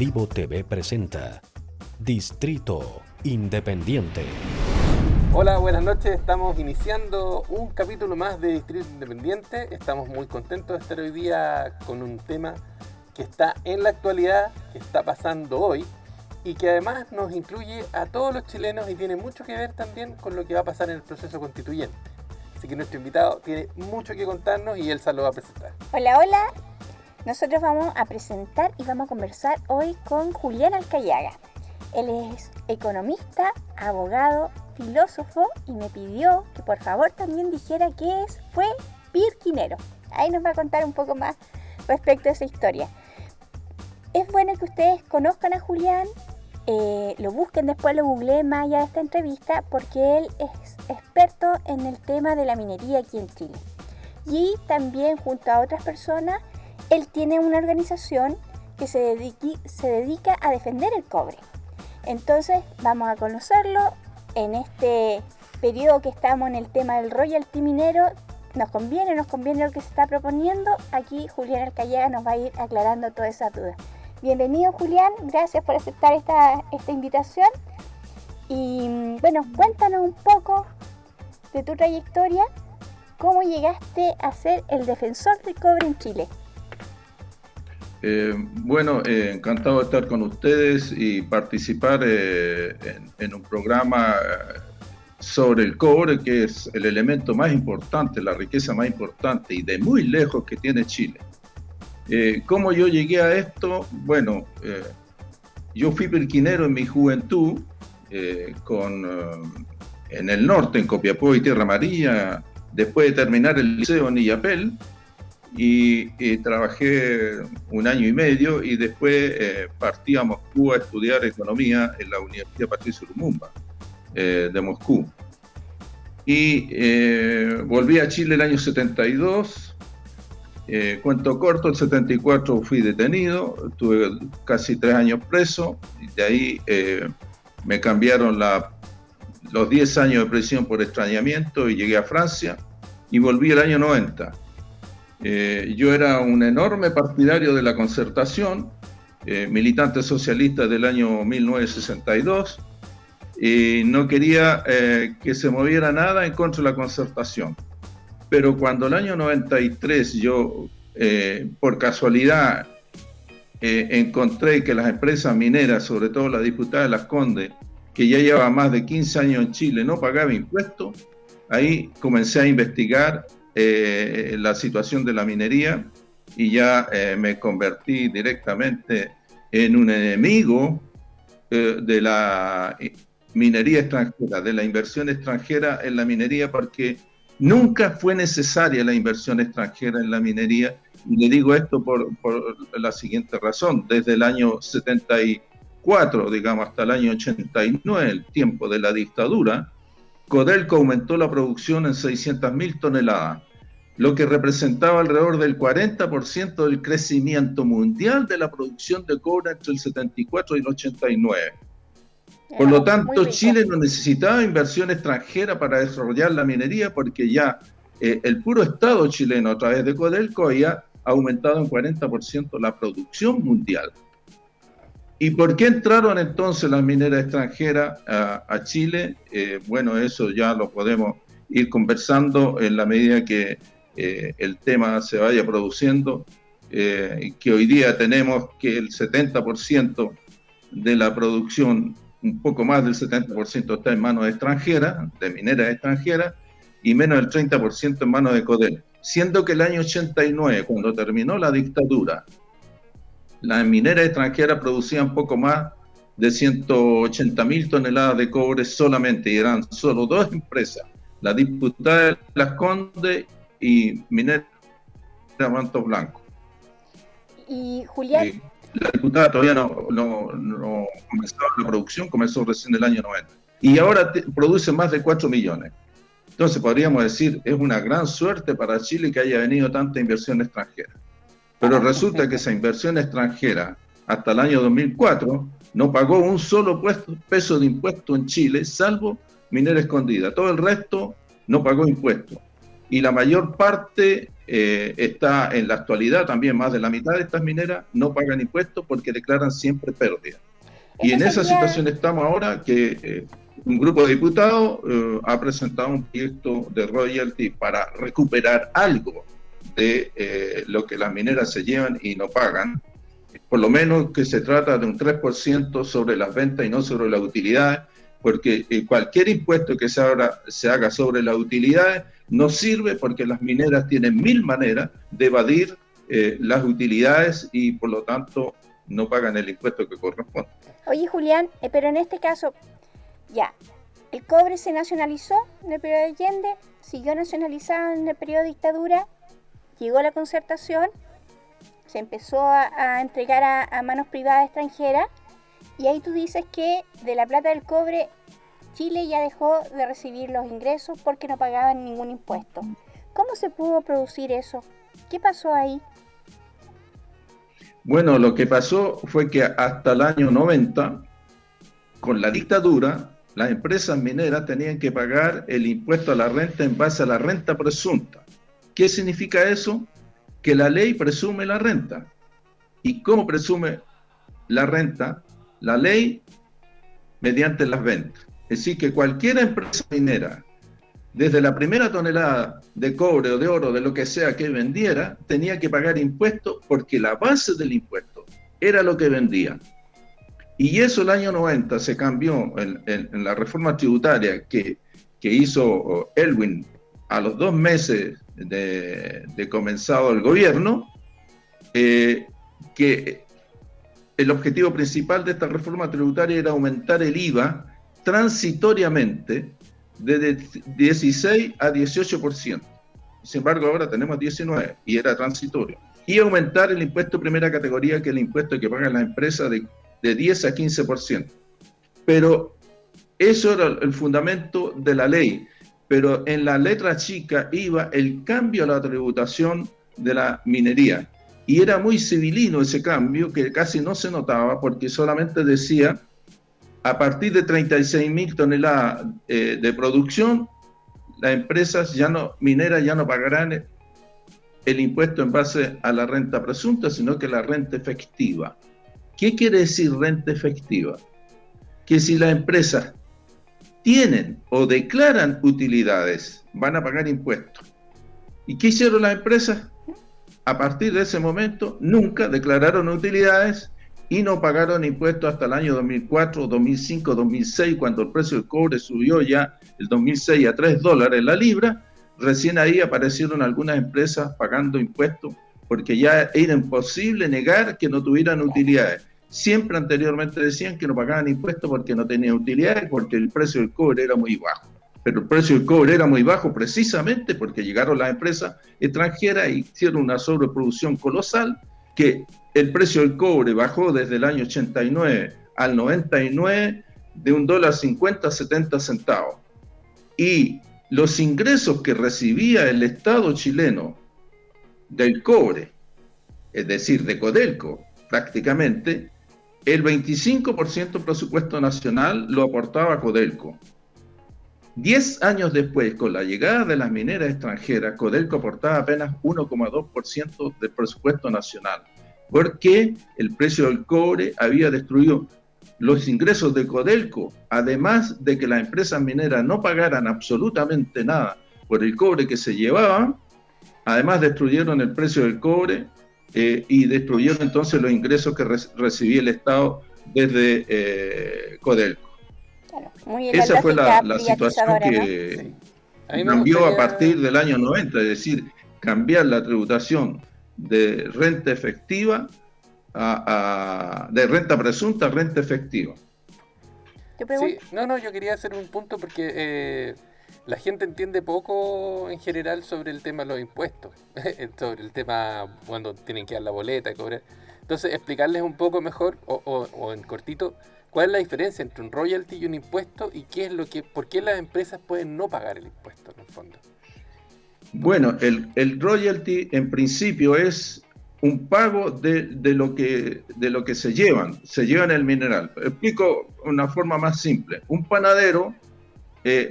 Vivo TV presenta Distrito Independiente. Hola, buenas noches. Estamos iniciando un capítulo más de Distrito Independiente. Estamos muy contentos de estar hoy día con un tema que está en la actualidad, que está pasando hoy y que además nos incluye a todos los chilenos y tiene mucho que ver también con lo que va a pasar en el proceso constituyente. Así que nuestro invitado tiene mucho que contarnos y él se lo va a presentar. Hola, hola. Nosotros vamos a presentar y vamos a conversar hoy con Julián Alcayaga. Él es economista, abogado, filósofo y me pidió que por favor también dijera qué fue pirquinero. Ahí nos va a contar un poco más respecto a esa historia. Es bueno que ustedes conozcan a Julián, lo busquen, después lo googleen más allá de esta entrevista, porque él es experto en el tema de la minería aquí en Chile. Y también junto a otras personas, él tiene una organización que se dedica a defender el cobre. Entonces vamos a conocerlo en este periodo que estamos en el tema del royalty minero. Nos conviene lo que se está proponiendo. Aquí Julián Alcayaga nos va a ir aclarando todas esas dudas. Bienvenido, Julián, gracias por aceptar esta invitación. Y bueno, cuéntanos un poco de tu trayectoria, cómo llegaste a ser el defensor del cobre en Chile. Encantado de estar con ustedes y participar en un programa sobre el cobre, que es el elemento más importante, la riqueza más importante y de muy lejos que tiene Chile. ¿Cómo yo llegué a esto? Bueno, yo fui pirquinero en mi juventud, en el norte, en Copiapó y Tierra Amarilla, después de terminar el liceo en Illapel, y trabajé un año y medio y después partí a Moscú a estudiar economía en la Universidad Patricio Lumumba de Moscú. Y volví a Chile el año 72, cuento corto, el 74 fui detenido, estuve casi 3 años preso, y de ahí me cambiaron los 10 años de prisión por extrañamiento y llegué a Francia y volví el año 90. Yo era un enorme partidario de la concertación, militante socialista del año 1962, y no quería que se moviera nada en contra de la concertación. Pero cuando el año 93 yo, por casualidad, encontré que las empresas mineras, sobre todo la diputada de Las Condes, que ya llevaba más de 15 años en Chile, no pagaba impuestos, ahí comencé a investigar la situación de la minería y ya me convertí directamente en un enemigo de la minería extranjera, de la inversión extranjera en la minería, porque nunca fue necesaria la inversión extranjera en la minería, y le digo esto por la siguiente razón. Desde el año 74, digamos, hasta el año 89, el tiempo de la dictadura, Codelco aumentó la producción en 600.000 toneladas, lo que representaba alrededor del 40% del crecimiento mundial de la producción de cobre entre el 74 y el 89. Por lo tanto, Chile no necesitaba inversión extranjera para desarrollar la minería, porque ya el puro Estado chileno, a través de Codelco, había aumentado en 40% la producción mundial. ¿Y por qué entraron entonces las mineras extranjeras a Chile? Bueno, eso ya lo podemos ir conversando en la medida que el tema se vaya produciendo, que hoy día tenemos que el 70% de la producción, un poco más del 70% está en manos extranjeras, de mineras extranjeras, y menos del 30% en manos de Codelco. Siendo que el año 89, cuando terminó la dictadura, las mineras extranjeras producían poco más de 180.000 toneladas de cobre solamente, y eran solo 2 empresas, la diputada de Las Condes y Minera Mantos Blancos. Y Julián, la diputada todavía no comenzaba la producción, comenzó recién el año 90. Y ahora produce más de 4 millones. Entonces podríamos decir, es una gran suerte para Chile que haya venido tanta inversión extranjera. Pero resulta que esa inversión extranjera, hasta el año 2004, no pagó un solo peso de impuesto en Chile, salvo Minera Escondida. Todo el resto no pagó impuestos. Y la mayor parte está en la actualidad también más de la mitad de estas mineras no pagan impuestos porque declaran siempre pérdida. Y en esa situación estamos ahora que un grupo de diputados ha presentado un proyecto de royalty para recuperar algo de lo que las mineras se llevan y no pagan. Por lo menos que se trata de un 3% sobre las ventas y no sobre las utilidades, porque cualquier impuesto que se haga sobre las utilidades no sirve porque las mineras tienen 1000 maneras de evadir las utilidades y por lo tanto no pagan el impuesto que corresponde. Oye, Julián, pero en este caso, ya, el cobre se nacionalizó en el periodo de Allende, siguió nacionalizado en el periodo de dictadura, llegó la Concertación, se empezó a entregar a manos privadas extranjeras, y ahí tú dices que de la plata del cobre Chile ya dejó de recibir los ingresos porque no pagaban ningún impuesto. ¿Cómo se pudo producir eso? ¿Qué pasó ahí? Bueno, lo que pasó fue que hasta el año 90, con la dictadura, las empresas mineras tenían que pagar el impuesto a la renta en base a la renta presunta. ¿Qué significa eso? Que la ley presume la renta. ¿Y cómo presume la renta? La ley mediante las ventas. Es decir, que cualquier empresa minera, desde la primera tonelada de cobre o de oro, de lo que sea que vendiera, tenía que pagar impuestos porque la base del impuesto era lo que vendía. Y eso el año 90 se cambió en la reforma tributaria que hizo Elwin a los 2 meses de comenzado el gobierno, que el objetivo principal de esta reforma tributaria era aumentar el IVA transitoriamente de 16 a 18%. Sin embargo, ahora tenemos 19% y era transitorio. Y aumentar el impuesto de primera categoría, que es el impuesto que pagan las empresas, de 10 a 15%. Pero eso era el fundamento de la ley. Pero en la letra chica iba el cambio a la tributación de la minería. Y era muy civilino ese cambio, que casi no se notaba, porque solamente decía: a partir de 36.000 toneladas de producción, las empresas mineras ya no pagarán el impuesto en base a la renta presunta, sino que la renta efectiva. ¿Qué quiere decir renta efectiva? Que si las empresas tienen o declaran utilidades, van a pagar impuestos. ¿Y qué hicieron las empresas? A partir de ese momento, nunca declararon utilidades y no pagaron impuestos hasta el año 2004, 2005, 2006, cuando el precio del cobre subió ya el 2006 a $3 la libra. Recién ahí aparecieron algunas empresas pagando impuestos porque ya era imposible negar que no tuvieran utilidades. Siempre anteriormente decían que no pagaban impuestos porque no tenían utilidades, porque el precio del cobre era muy bajo. Pero el precio del cobre era muy bajo precisamente porque llegaron las empresas extranjeras e hicieron una sobreproducción colosal, que el precio del cobre bajó desde el año 89 al 99 de $1.50 a 70 centavos. Y los ingresos que recibía el Estado chileno del cobre, es decir, de Codelco, prácticamente, el 25% del presupuesto nacional lo aportaba Codelco. 10 años después, con la llegada de las mineras extranjeras, Codelco aportaba apenas 1,2% del presupuesto nacional, porque el precio del cobre había destruido los ingresos de Codelco, además de que las empresas mineras no pagaran absolutamente nada por el cobre que se llevaban. Además destruyeron el precio del cobre y destruyeron entonces los ingresos que recibía el Estado desde Codelco. Claro, muy esa fue la situación que cambió a partir del año 90, es decir, cambiar la tributación de renta efectiva de renta presunta a renta efectiva. Sí, yo quería hacer un punto porque la gente entiende poco en general sobre el tema de los impuestos, sobre el tema cuando tienen que dar la boleta, cobrar. Entonces, explicarles un poco mejor o en cortito cuál es la diferencia entre un royalty y un impuesto y por qué las empresas pueden no pagar el impuesto en el fondo. Bueno, el royalty en principio es un pago de lo que se llevan el mineral. Explico una forma más simple. Un panadero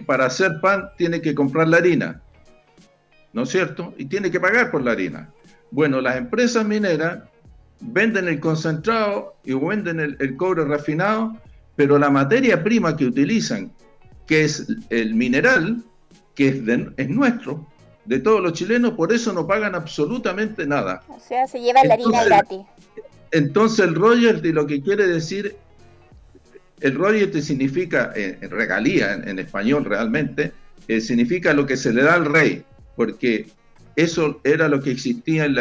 para hacer pan tiene que comprar la harina ¿no es cierto? Y tiene que pagar por la harina. Bueno, las empresas mineras venden el concentrado y venden el cobre refinado, pero la materia prima que utilizan, que es el mineral, que es nuestro, de todos los chilenos, por eso no pagan absolutamente nada. O sea, se llevan la harina gratis. Entonces el royalty lo que quiere decir, el royalty significa, en regalía en español realmente, significa lo que se le da al rey, porque eso era lo que existía en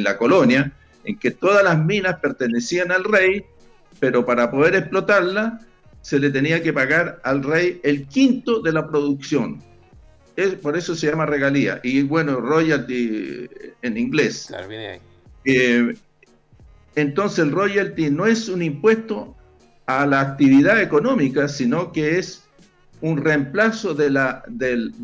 la colonia, en que todas las minas pertenecían al rey, pero para poder explotarla se le tenía que pagar al rey el quinto de la producción. Por eso se llama regalía. Y bueno, royalty en inglés. Claro, viene ahí. Entonces el royalty no es un impuesto a la actividad económica, sino que es un reemplazo del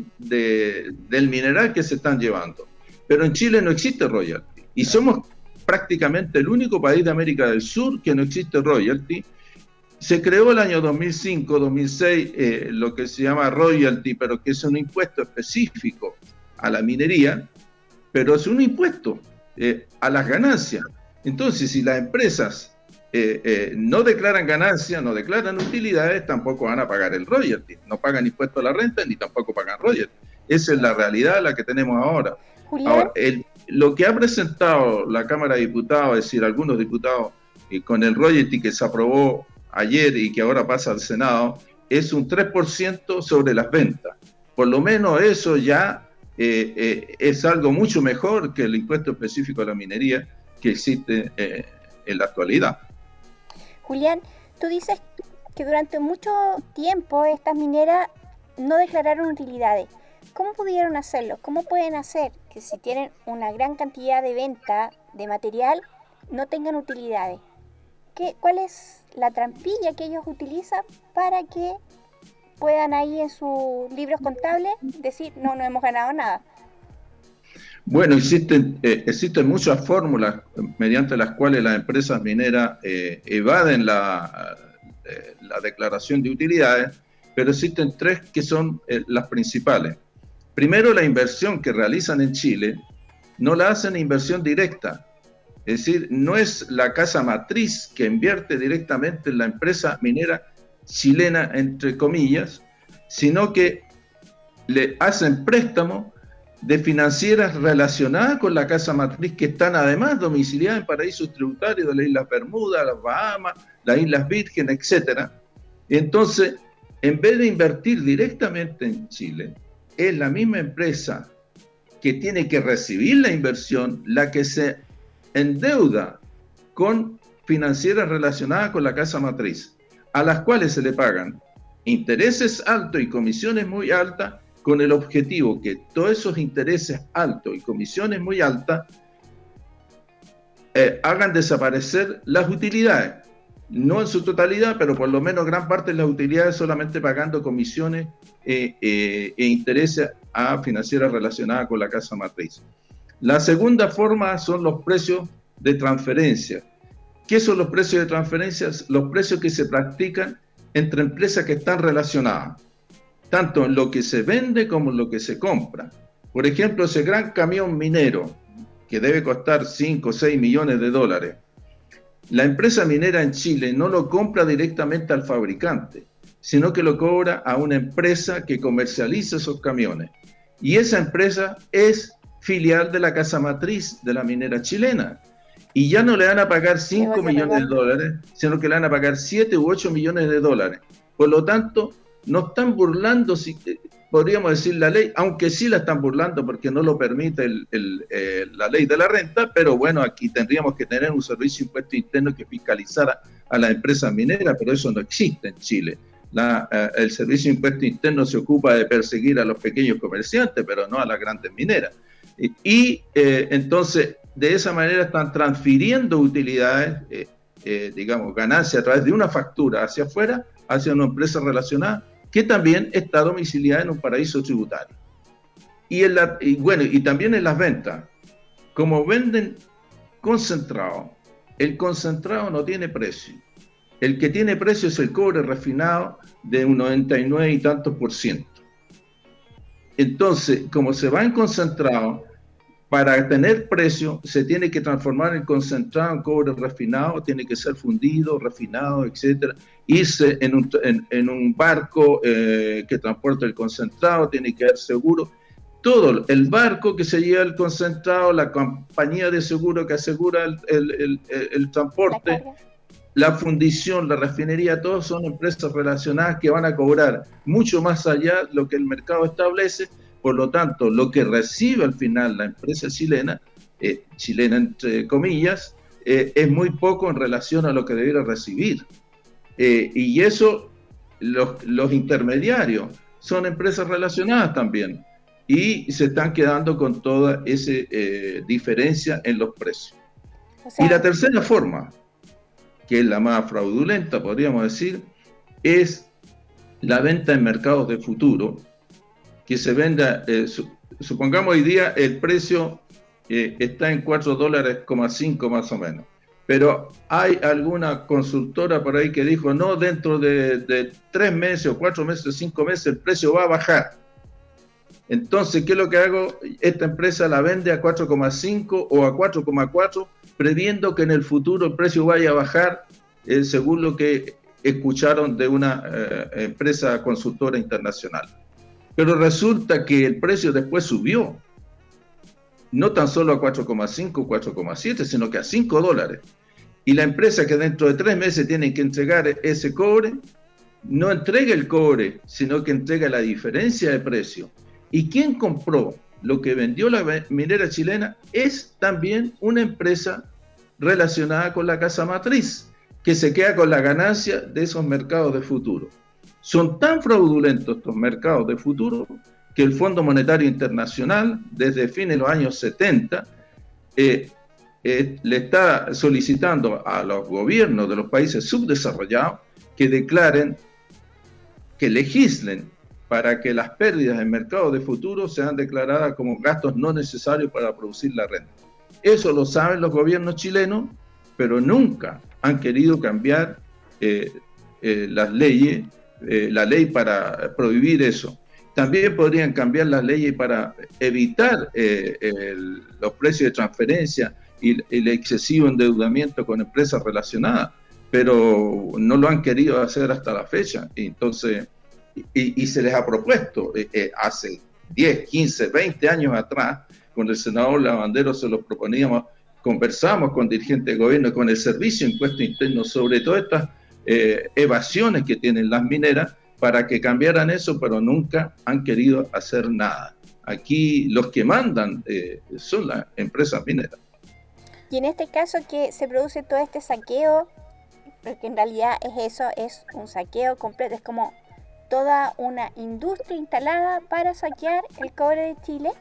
mineral que se están llevando. Pero en Chile no existe royalty. Y somos prácticamente el único país de América del Sur que no existe royalty. Se creó el año 2005-2006 lo que se llama royalty, pero que es un impuesto específico a la minería, pero es un impuesto a las ganancias. Entonces, si las empresas no declaran ganancias, no declaran utilidades, tampoco van a pagar el royalty. No pagan impuesto a la renta ni tampoco pagan royalty. Esa es la realidad la que tenemos ahora. Ahora, lo que ha presentado la Cámara de Diputados, es decir, algunos diputados, con el royalty que se aprobó ayer y que ahora pasa al Senado, es un 3% sobre las ventas. Por lo menos eso ya es algo mucho mejor que el impuesto específico a la minería que existe en la actualidad. Julián, tú dices que durante mucho tiempo estas mineras no declararon utilidades. ¿Cómo pudieron hacerlo? ¿Cómo pueden hacer que si tienen una gran cantidad de venta de material no tengan utilidades? ¿Cuál es la trampilla que ellos utilizan para que puedan ahí en sus libros contables decir no hemos ganado nada? Bueno, existen muchas fórmulas mediante las cuales las empresas mineras evaden la declaración de utilidades, pero existen tres que son las principales. Primero, la inversión que realizan en Chile no la hacen inversión directa. Es decir, no es la casa matriz que invierte directamente en la empresa minera chilena, entre comillas, sino que le hacen préstamos de financieras relacionadas con la casa matriz que están además domiciliadas en paraísos tributarios de las Islas Bermudas, las Bahamas, las Islas Vírgenes, etc. Entonces, en vez de invertir directamente en Chile, es la misma empresa que tiene que recibir la inversión la que se endeuda con financieras relacionadas con la casa matriz, a las cuales se le pagan intereses altos y comisiones muy altas, con el objetivo que todos esos intereses altos y comisiones muy altas hagan desaparecer las utilidades, no en su totalidad, pero por lo menos gran parte de las utilidades solamente pagando comisiones e intereses a financieras relacionadas con la casa matriz. La segunda forma son los precios de transferencia. ¿Qué son los precios de transferencia? Los precios que se practican entre empresas que están relacionadas, tanto en lo que se vende como en lo que se compra. Por ejemplo, ese gran camión minero que debe costar 5 o 6 millones de dólares, la empresa minera en Chile no lo compra directamente al fabricante, sino que lo cobra a una empresa que comercializa esos camiones. Y esa empresa es filial de la casa matriz de la minera chilena. Y ya no le van a pagar 5 millones de dólares, sino que le van a pagar 7 u 8 millones de dólares. Por lo tanto, no están burlando, podríamos decir, la ley, aunque sí la están burlando porque no lo permite la ley de la renta, pero bueno, aquí tendríamos que tener un servicio de impuesto interno que fiscalizara a las empresas mineras, pero eso no existe en Chile. El servicio de impuesto interno se ocupa de perseguir a los pequeños comerciantes, pero no a las grandes mineras. Entonces, de esa manera están transfiriendo utilidades, digamos, ganancias a través de una factura hacia afuera, hacia una empresa relacionada, que también está domiciliada en un paraíso tributario. Y también en las ventas. Como venden concentrado, el concentrado no tiene precio. El que tiene precio es el cobre refinado de un 99 y tantos %. Entonces, como se va en concentrado, para tener precio se tiene que transformar en concentrado en cobre refinado, tiene que ser fundido, refinado, etcétera. Irse en un barco que transporte el concentrado, tiene que haber seguro. Todo, el barco que se lleva el concentrado, la compañía de seguro que asegura el transporte, la fundición, la refinería, todos son empresas relacionadas que van a cobrar mucho más allá de lo que el mercado establece. Por lo tanto, lo que recibe al final la empresa chilena, chilena entre comillas, es muy poco en relación a lo que debiera recibir. Y eso, los intermediarios son empresas relacionadas también y se están quedando con toda esa diferencia en los precios. O sea, y la tercera forma, que es la más fraudulenta, podríamos decir, es la venta en mercados de futuro, que se venda, supongamos hoy día el precio está en $4.5 más o menos, pero hay alguna consultora por ahí que dijo, no, dentro de 3 meses o 4 meses, 5 meses, el precio va a bajar. Entonces, ¿qué es lo que hago? Esta empresa la vende a 4,5 o a 4,4, previendo que en el futuro el precio vaya a bajar, según lo que escucharon de una empresa consultora internacional. Pero resulta que el precio después subió, no tan solo a 4,5, 4,7, sino que a $5. Y la empresa que dentro de 3 meses tiene que entregar ese cobre, no entrega el cobre, sino que entrega la diferencia de precio. ¿Y quién compró lo que vendió la minera chilena? Es también una empresa relacionada con la casa matriz, que se queda con la ganancia de esos mercados de futuro. Son tan fraudulentos estos mercados de futuro que el Fondo Monetario Internacional, desde fines de los años 70, le está solicitando a los gobiernos de los países subdesarrollados que declaren, que legislen para que las pérdidas en mercados de futuro sean declaradas como gastos no necesarios para producir la renta. Eso lo saben los gobiernos chilenos, pero nunca han querido cambiar las leyes, la ley para prohibir eso. También podrían cambiar las leyes para evitar los precios de transferencia y el excesivo endeudamiento con empresas relacionadas, pero no lo han querido hacer hasta la fecha. Entonces, y se les ha propuesto hace 10, 15, 20 años atrás, con el senador Lavandero se los proponíamos, conversamos con dirigentes de gobierno y con el Servicio de Impuesto Interno sobre todas estas evasiones que tienen las mineras para que cambiaran eso, pero nunca han querido hacer nada. Aquí los que mandan son las empresas mineras. y en este caso que se produce todo este saqueo, porque en realidad es eso, es un saqueo completo, es como toda una industria instalada para saquear el cobre de Chile,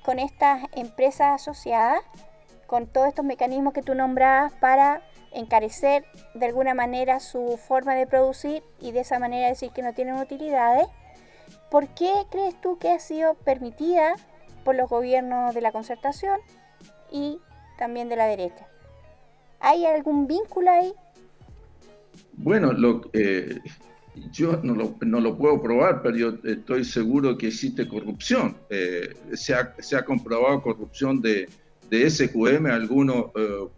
con estas empresas asociadas, con todos estos mecanismos que tú nombrabas para encarecer de alguna manera su forma de producir y de esa manera decir que no tienen utilidades. ¿Por qué crees tú que ha sido permitida por los gobiernos de la Concertación y también de la derecha? ¿Hay algún vínculo ahí? Bueno, yo no lo puedo probar, pero yo estoy seguro que existe corrupción. Se ha comprobado corrupción de SQM a algunos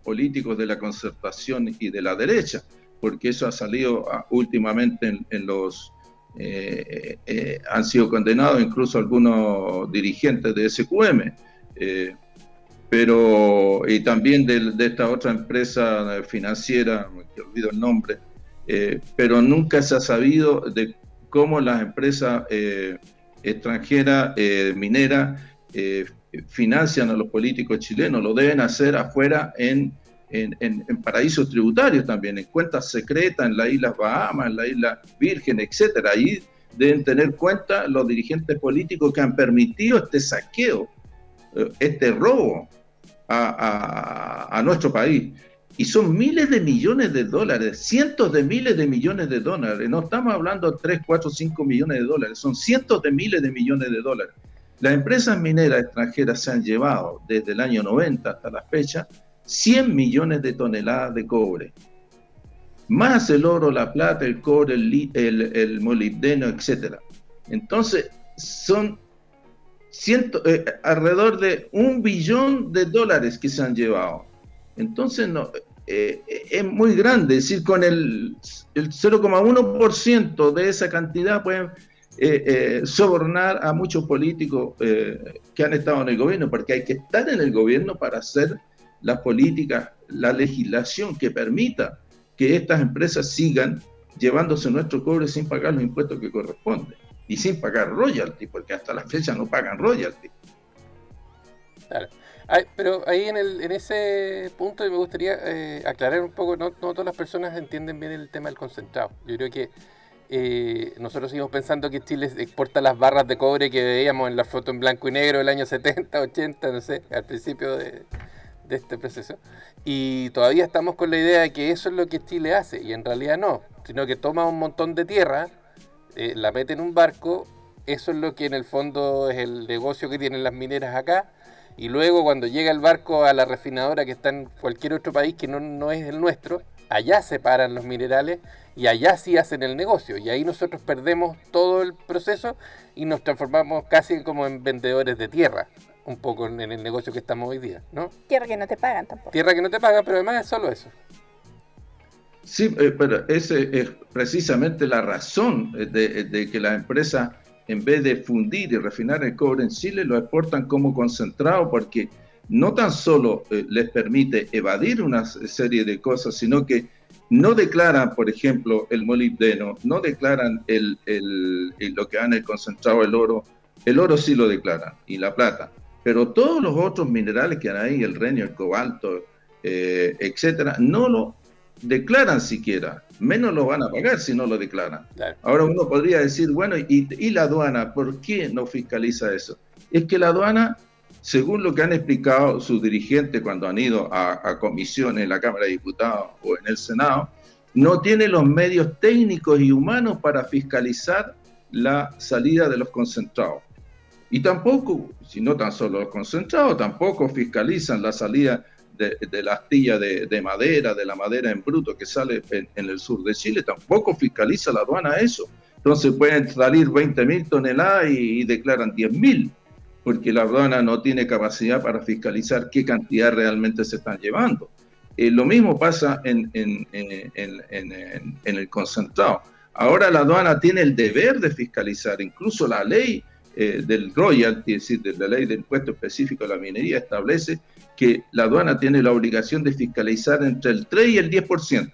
políticos de la Concertación y de la derecha, porque eso ha salido últimamente han sido condenados incluso algunos dirigentes de SQM, y también de esta otra empresa financiera, que olvido el nombre, pero nunca se ha sabido de cómo las empresas extranjeras mineras financian a los políticos chilenos. Lo deben hacer afuera en paraísos tributarios también, en cuentas secretas en las Islas Bahamas, en la Isla Virgen, etcétera. Ahí deben tener cuenta los dirigentes políticos que han permitido este saqueo, este robo a nuestro país. Y son miles de millones de dólares, cientos de miles de millones de dólares. No estamos hablando de 3, 4, 5 millones de dólares, son cientos de miles de millones de dólares. Las empresas mineras extranjeras se han llevado desde el año 90 hasta la fecha 100 millones de toneladas de cobre, más el oro, la plata, el cobre, el molibdeno, etc. Entonces son alrededor de $1 billón que se han llevado. Entonces, no, es muy grande, es decir, con el 0,1% de esa cantidad pueden sobornar a muchos políticos que han estado en el gobierno, porque hay que estar en el gobierno para hacer las políticas, la legislación que permita que estas empresas sigan llevándose nuestro cobre sin pagar los impuestos que corresponden y sin pagar royalty, porque hasta la fecha no pagan royalty. Claro. Pero ahí en ese punto me gustaría aclarar un poco, no todas las personas entienden bien el tema del concentrado. Yo creo que nosotros seguimos pensando que Chile exporta las barras de cobre que veíamos en la foto en blanco y negro del año 70, 80, no sé, al principio de este proceso. Y todavía estamos con la idea de que eso es lo que Chile hace, y en realidad no, sino que toma un montón de tierra, la mete en un barco, eso es lo que en el fondo es el negocio que tienen las mineras acá, y luego cuando llega el barco a la refinadora que está en cualquier otro país que no es el nuestro, allá separan los minerales y allá sí hacen el negocio, y ahí nosotros perdemos todo el proceso y nos transformamos casi como en vendedores de tierra, un poco en el negocio que estamos hoy día, ¿no? Tierra que no te pagan tampoco. Tierra que no te pagan, pero además es solo eso. Sí, pero esa es precisamente la razón de que las empresas, en vez de fundir y refinar el cobre en Chile, lo exportan como concentrado, porque no tan solo les permite evadir una serie de cosas, sino que no declaran, por ejemplo, el molibdeno, no declaran lo que dan el concentrado, el oro sí lo declaran, y la plata, pero todos los otros minerales que hay ahí, el renio, el cobalto, etcétera, no lo declaran siquiera, menos lo van a pagar si no lo declaran. Claro. Ahora uno podría decir, bueno, ¿y la aduana? ¿Por qué no fiscaliza eso? Es que la aduana, según lo que han explicado sus dirigentes cuando han ido a comisiones en la Cámara de Diputados o en el Senado, no tiene los medios técnicos y humanos para fiscalizar la salida de los concentrados. Y tampoco, si no tan solo los concentrados, tampoco fiscalizan la salida de la astilla de madera, de la madera en bruto que sale en el sur de Chile, tampoco fiscaliza la aduana eso. Entonces pueden salir 20.000 toneladas y declaran 10.000, porque la aduana no tiene capacidad para fiscalizar qué cantidad realmente se están llevando. Lo mismo pasa en el concentrado. Ahora la aduana tiene el deber de fiscalizar, incluso la ley del royalty, es decir, de la ley del impuesto específico de la minería, establece que la aduana tiene la obligación de fiscalizar entre el 3 y el 10%.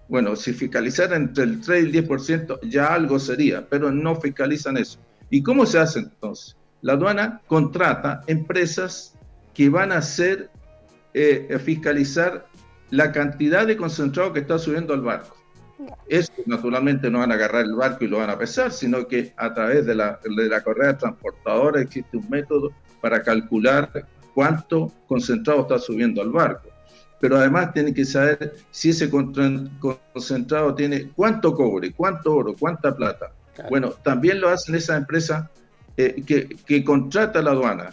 Bueno, si fiscalizara entre el 3 y el 10% ya algo sería, pero no fiscalizan eso. ¿Y cómo se hace entonces? La aduana contrata empresas que van a hacer fiscalizar la cantidad de concentrado que está subiendo al barco. Eso naturalmente no van a agarrar el barco y lo van a pesar, sino que a través de la correa transportadora existe un método para calcular cuánto concentrado está subiendo al barco. Pero además tienen que saber si ese concentrado tiene cuánto cobre, cuánto oro, cuánta plata. Claro. Bueno, también lo hacen esas empresas que contrata la aduana.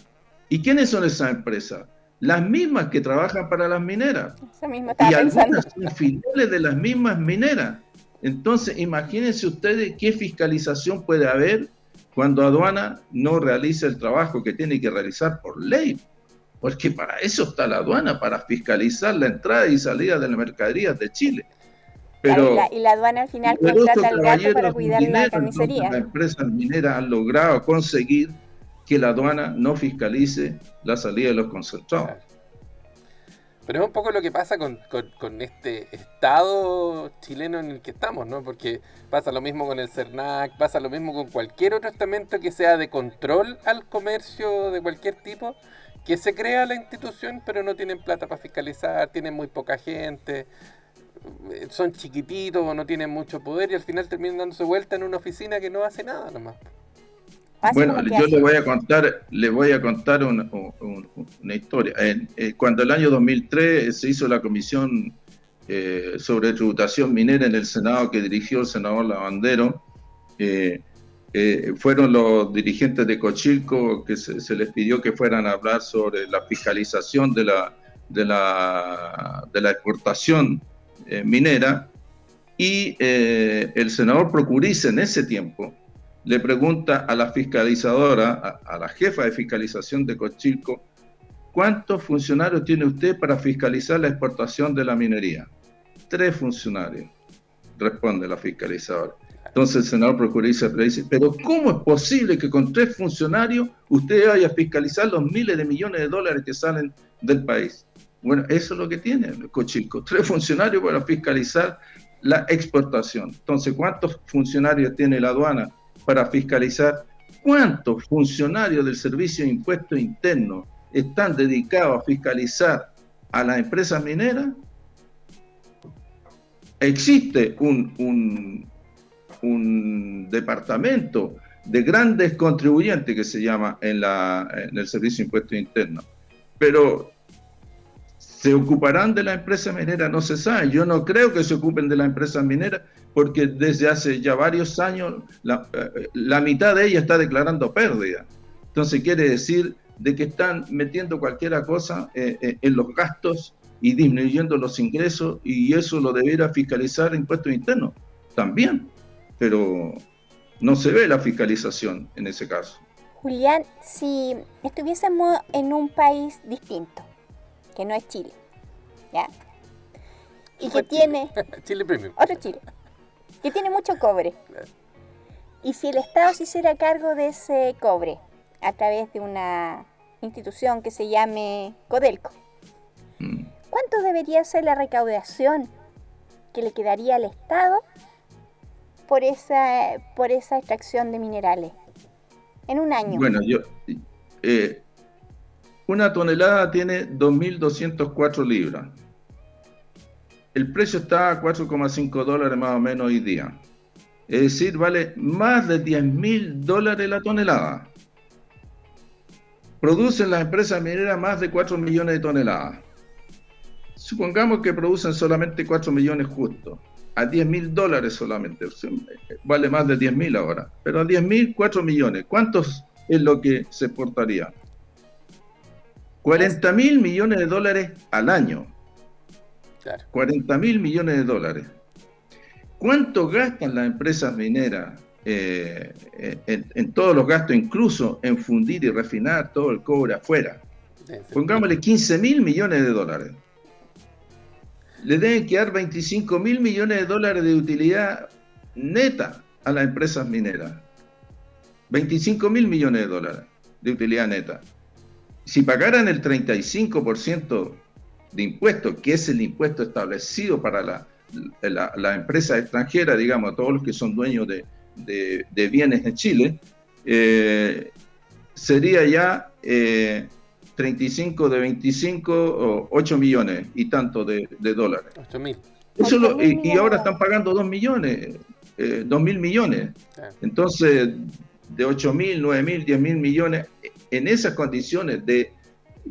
¿Y quiénes son esas empresas? Las mismas que trabajan para las mineras. Eso mismo estaba y pensando. Algunas son filiales de las mismas mineras. Entonces, imagínense ustedes qué fiscalización puede haber cuando aduana no realiza el trabajo que tiene que realizar por ley. Porque para eso está la aduana, para fiscalizar la entrada y salida de las mercaderías de Chile. Pero y la aduana al final contrata al gato para cuidar la carnicería. Las empresas mineras han logrado conseguir que la aduana no fiscalice la salida de los concentrados. Claro. Pero es un poco lo que pasa con este estado chileno en el que estamos, ¿no? Porque pasa lo mismo con el CERNAC, pasa lo mismo con cualquier otro estamento que sea de control al comercio de cualquier tipo, que se crea la institución, pero no tienen plata para fiscalizar, tienen muy poca gente, son chiquititos o no tienen mucho poder y al final terminan dándose vuelta en una oficina que no hace nada nomás. Bueno, yo le voy a contar una historia. Cuando el año 2003 se hizo la comisión sobre tributación minera en el Senado que dirigió el senador Lavandero, fueron los dirigentes de Cochilco que se les pidió que fueran a hablar sobre la fiscalización de la exportación minera, y el senador Procurice en ese tiempo le pregunta a la fiscalizadora, a la jefa de fiscalización de Cochilco, ¿cuántos funcionarios tiene usted para fiscalizar la exportación de la minería? 3 funcionarios, responde la fiscalizadora. Entonces el senador procurador le dice, pero ¿cómo es posible que con 3 funcionarios usted vaya a fiscalizar los miles de millones de dólares que salen del país? Bueno, eso es lo que tiene Cochilco, 3 funcionarios para fiscalizar la exportación. Entonces, ¿cuántos funcionarios tiene la aduana para fiscalizar? ¿Cuántos funcionarios del Servicio de Impuestos Internos están dedicados a fiscalizar a las empresas mineras? Existe un departamento de grandes contribuyentes que se llama en el Servicio de Impuestos Internos, pero ¿se ocuparán de la empresa minera? No se sabe. Yo no creo que se ocupen de la empresa minera porque desde hace ya varios años la mitad de ella está declarando pérdida. Entonces quiere decir de que están metiendo cualquier cosa en los gastos y disminuyendo los ingresos, y eso lo debiera fiscalizar Impuestos Internos también, pero no se ve la fiscalización en ese caso. Julián, si estuviésemos en un país distinto, que no es Chile, ¿ya? Y que tiene... Chile Premium. Otro Chile. Que tiene mucho cobre. Claro. Y si el Estado se hiciera cargo de ese cobre a través de una institución que se llame Codelco, ¿cuánto debería ser la recaudación que le quedaría al Estado por esa extracción de minerales en un año? Bueno, una tonelada tiene 2.204 libras. El precio está a $4,5 más o menos hoy día. Es decir, vale más de $10.000 la tonelada. Producen las empresas mineras más de 4 millones de toneladas. Supongamos que producen solamente 4 millones justo. A $10.000 solamente. Vale más de 10.000 ahora. Pero a 10.000, 4 millones. ¿Cuántos es lo que se exportaría? 40.000 millones de dólares al año. Claro. 40.000 millones de dólares. ¿Cuánto gastan las empresas mineras en todos los gastos, incluso en fundir y refinar todo el cobre afuera? Pongámosle 15.000 millones de dólares. Le deben quedar 25.000 millones de dólares de utilidad neta a las empresas mineras. 25.000 millones de dólares de utilidad neta. Si pagaran el 35% de impuestos, que es el impuesto establecido para la empresa extranjera, digamos, todos los que son dueños de bienes en Chile, sería ya 35 de 25, 8 millones y tanto de dólares. 8.000. Y ahora están pagando 2 millones, 2.000 millones. Entonces, de 8.000, 9.000, 10.000 millones, en esas condiciones de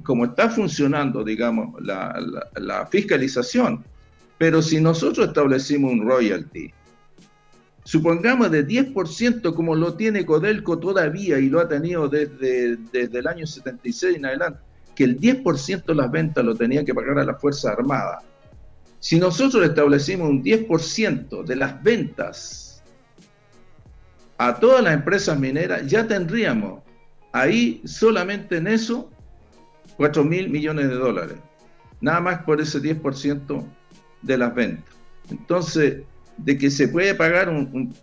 cómo está funcionando, digamos, la fiscalización. Pero si nosotros establecimos un royalty, supongamos de 10%, como lo tiene Codelco todavía y lo ha tenido desde el año 76 en adelante, que el 10% de las ventas lo tenía que pagar a las Fuerzas Armadas. Si nosotros establecimos un 10% de las ventas a todas las empresas mineras, ya tendríamos ahí solamente en eso 4.000 millones de dólares. Nada más por ese 10% de las ventas. Entonces, de que se puede pagar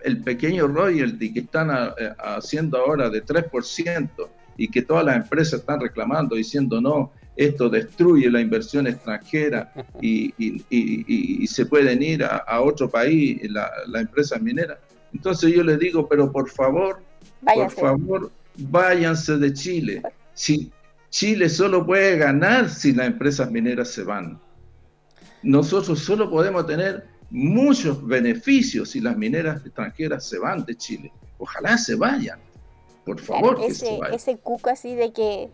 el pequeño royalty que están haciendo ahora de 3% y que todas las empresas están reclamando diciendo no, esto destruye la inversión extranjera y se pueden ir a otro país las empresas mineras. Entonces yo les digo, pero por favor, váyanse de Chile. Si Chile solo puede ganar si las empresas mineras se van. Nosotros solo podemos tener muchos beneficios si las mineras extranjeras se van de Chile. Ojalá se vayan. Por favor, claro, que se vayan. Ese cuco así de que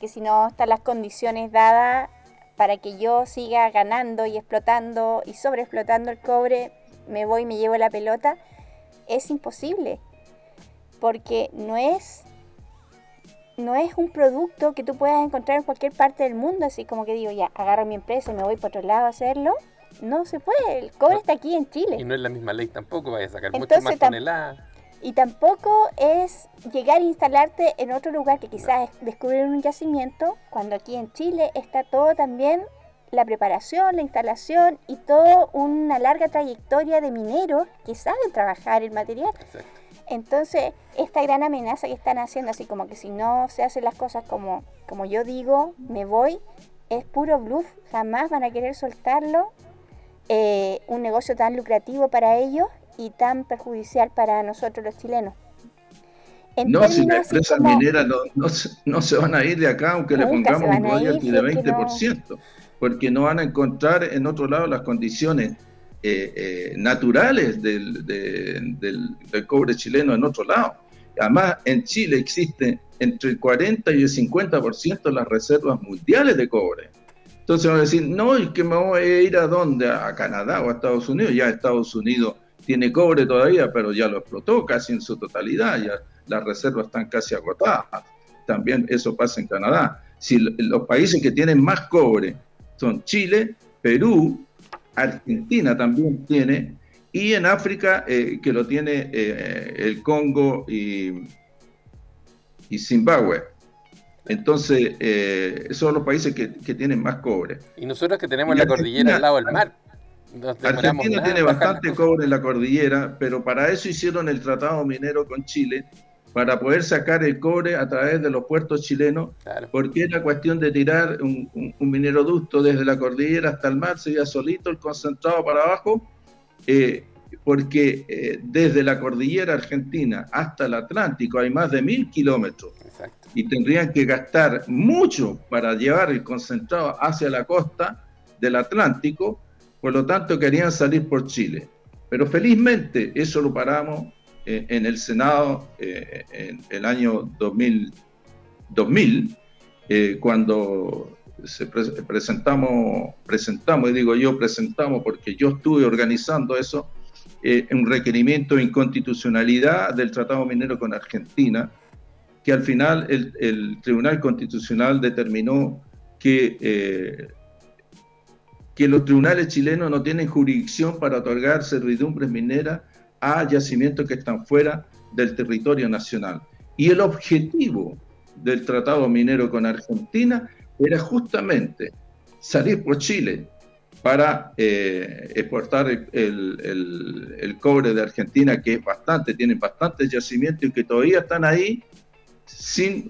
si no están las condiciones dadas para que yo siga ganando y explotando y sobreexplotando el cobre, me voy y me llevo la pelota, es imposible. Porque no es un producto que tú puedas encontrar en cualquier parte del mundo, así como que digo, ya, agarro mi empresa y me voy para otro lado a hacerlo. No se puede, el cobre está aquí en Chile. Y no es la misma ley tampoco, vaya a sacar mucho más toneladas. Y tampoco es llegar a instalarte en otro lugar que quizás es descubrir un yacimiento, cuando aquí en Chile está todo también, la preparación, la instalación y toda una larga trayectoria de mineros que saben trabajar el material. Exacto. Entonces, esta gran amenaza que están haciendo, así como que si no se hacen las cosas como yo digo, me voy, es puro bluff, jamás van a querer soltarlo. Un negocio tan lucrativo para ellos y tan perjudicial para nosotros los chilenos. No, si las empresas mineras no se van a ir de acá, aunque le pongamos un royalty de 20%, porque no van a encontrar en otro lado las condiciones naturales del cobre chileno en otro lado. Además, en Chile existe entre el 40 y el 50% de las reservas mundiales de cobre. Entonces van a decir, no, es que me voy a ir ¿a dónde? ¿A Canadá o a Estados Unidos? Ya Estados Unidos tiene cobre todavía, pero ya lo explotó casi en su totalidad, ya las reservas están casi agotadas. También eso pasa en Canadá. Si los países que tienen más cobre son Chile, Perú, Argentina también tiene, y en África que lo tiene el Congo y Zimbabue. Entonces, esos son los países que tienen más cobre. Y nosotros que tenemos la cordillera al lado del mar. Argentina tiene bastante cobre en la cordillera, pero para eso hicieron el tratado minero con Chile, para poder sacar el cobre a través de los puertos chilenos, claro. Porque era cuestión de tirar un mineroducto desde la cordillera hasta el mar, se iba solito el concentrado para abajo, porque desde la cordillera argentina hasta el Atlántico hay más de 1000 kilómetros. Exacto. Y tendrían que gastar mucho para llevar el concentrado hacia la costa del Atlántico, por lo tanto querían salir por Chile. Pero felizmente eso lo paramos en el Senado en el año 2000 cuando presentamos, y digo yo presentamos porque yo estuve organizando eso, un requerimiento de inconstitucionalidad del Tratado Minero con Argentina, que al final el Tribunal Constitucional determinó que los tribunales chilenos no tienen jurisdicción para otorgar servidumbres mineras a yacimientos que están fuera del territorio nacional. Y el objetivo del Tratado Minero con Argentina era justamente salir por Chile para exportar el cobre de Argentina, que es bastante, tienen bastantes yacimientos y que todavía están ahí sin